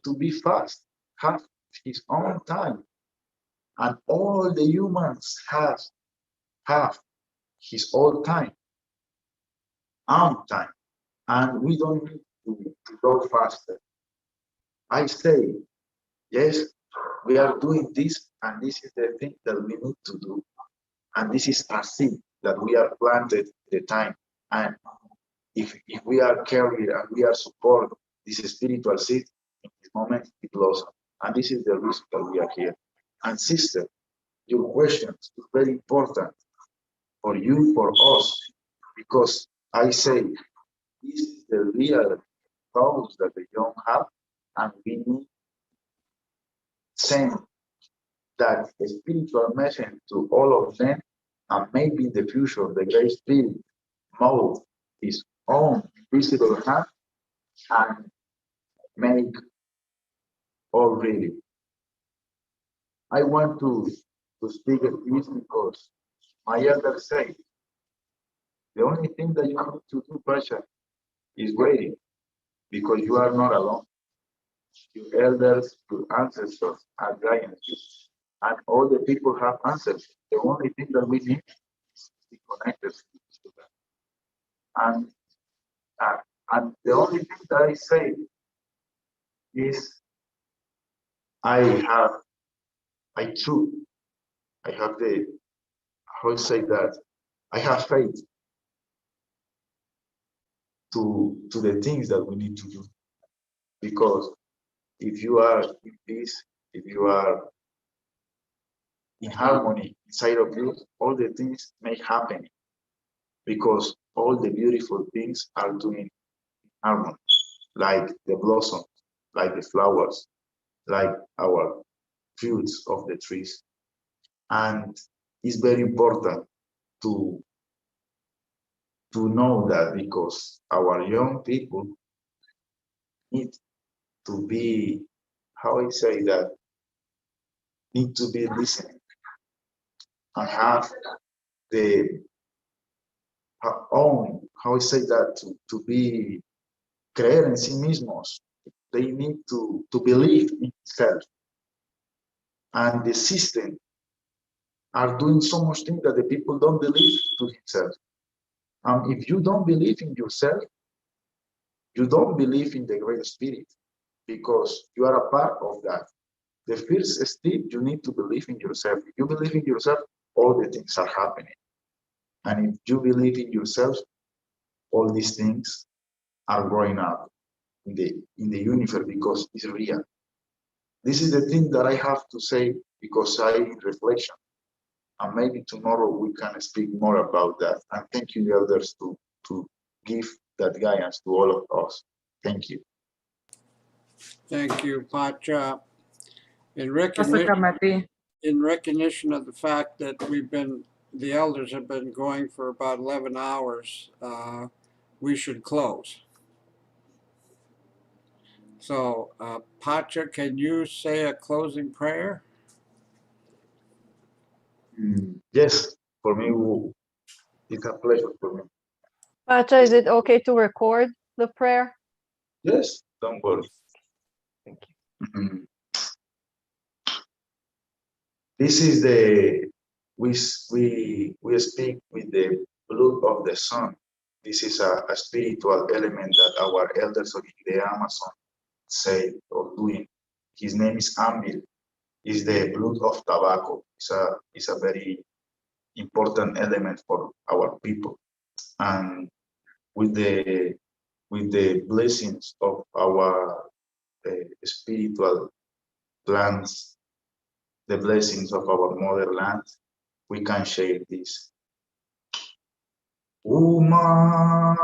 [SPEAKER 10] to be fast, have his own time. And all the humans have his own time, and we don't need to go faster. I say, yes, we are doing this, and this is the thing that we need to do. And this is a seed that we are planted at the time. And if we are carried and we are support this spiritual seed, in this moment it blossoms. And this is the reason that we are here. And sister, your questions is very important for you, for us, because I say this is the real thoughts that the young have, and we need send that spiritual message to all of them, and maybe in the future the Great Spirit move his own visible hand and make all ready. I want to speak at this because my elder said, the only thing that you need to do, Pasha, is waiting, because you are not alone. Your elders, your ancestors are guiding you, and all the people have answers. The only thing that we need is to be connected to them. And the only thing that I say is, I have the, how to say that, I have faith to the things that we need to do. Because if you are in peace, if you are in harmony inside of you, all the things may happen. Because all the beautiful things are doing harmony, like the blossoms, like the flowers, like our fruits of the trees. And it's very important to know that, because our young people need to be, how I say that, need to be listening and have the own, how I say that, to be creer en sí mismos. They need to believe in itself. And the system are doing so much things that the people don't believe to himself. If you don't believe in yourself, you don't believe in the Great Spirit, because you are a part of that. The first step, you need to believe in yourself. If you believe in yourself, all the things are happening. And if you believe in yourself, all these things are growing up in the universe, because it's real. This is the thing that I have to say, because I in reflection. And maybe tomorrow we can speak more about that. And thank you, the elders, to give that guidance to all of us. Thank you.
[SPEAKER 4] Thank you, Pacha. In
[SPEAKER 11] Pastor
[SPEAKER 4] recognition,
[SPEAKER 11] Kamati.
[SPEAKER 4] of the fact that the elders have been going for about 11 hours, we should close. So, Pacha, can you say a closing prayer?
[SPEAKER 10] Yes, for me, it's a pleasure for me.
[SPEAKER 1] Pacha, is it okay to record the prayer?
[SPEAKER 10] Yes, don't worry.
[SPEAKER 1] Thank you.
[SPEAKER 10] This is we speak with the blood of the sun. This is a spiritual element that our elders of the Amazon say or doing. His name is Ambil. Is the blood of tobacco. It's a very important element for our people. And with the blessings of our spiritual plants, the blessings of our motherland, we can share this. Uma.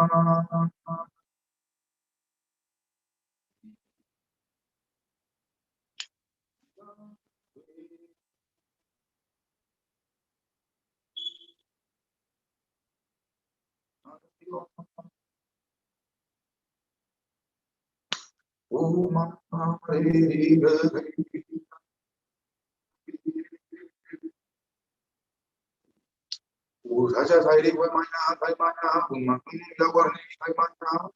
[SPEAKER 10] Uma. Usaja zairi wa mana kai mana uma ya warni kai mana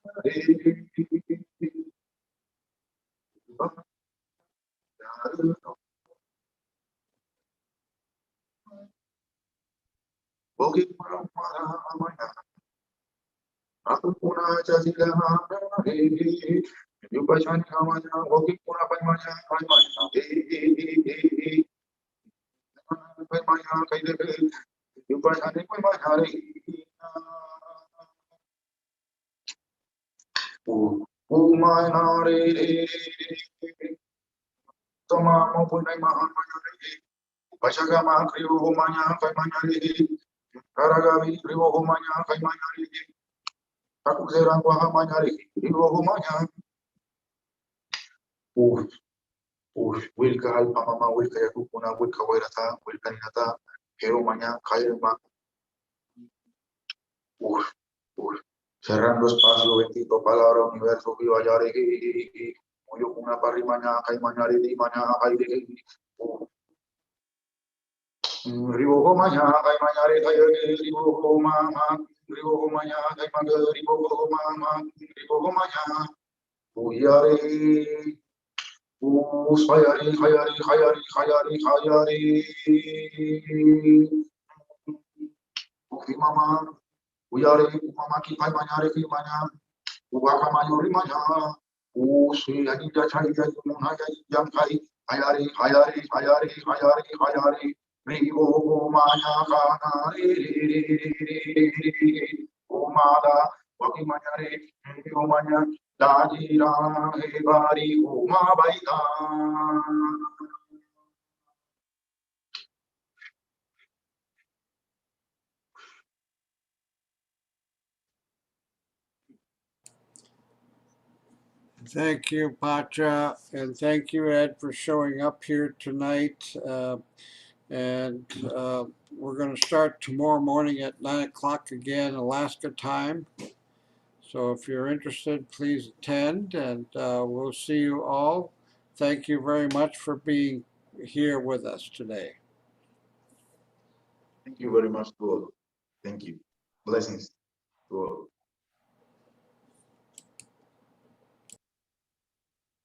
[SPEAKER 10] Bogi para mana aku puna jazila you pashan kamana bogi puna pai mana kai mana pai mana kai de you pashan pai mana re Uma re toma mo punai mahan mana re Pashaga ma krivo homanya kai mana re Karagavi krivo homanya kai mana re Aku serang wa homanya re krivo homanya Wilka alpa mama wilka yakupuna wilka wairata wilka ninata hero mañana kairma cerrando espacio bendito palabra universo viva yare moyo una parri mañana kai mañana di mañana kai de ribo mañana kai mañana kai ribo mama ribo mañana kai mañana ribo mama ribo mañana uyare Hayari. Mama, uyare mama ki pai manyare ki manya, ubaka mayori manya, sui anida chai ya muna ya yang kai, hayari, rigo manya kana umada, waki manyare, rigo manya, dajira hebari uma baita.
[SPEAKER 4] Thank you, Pacha, and thank you, Ed, for showing up here tonight. We're going to start tomorrow morning at 9 o'clock again, Alaska time. So if you're interested, please attend, and we'll see you all. Thank you very much for being here with us today.
[SPEAKER 10] Thank you very much to all. Thank you. Blessings to all.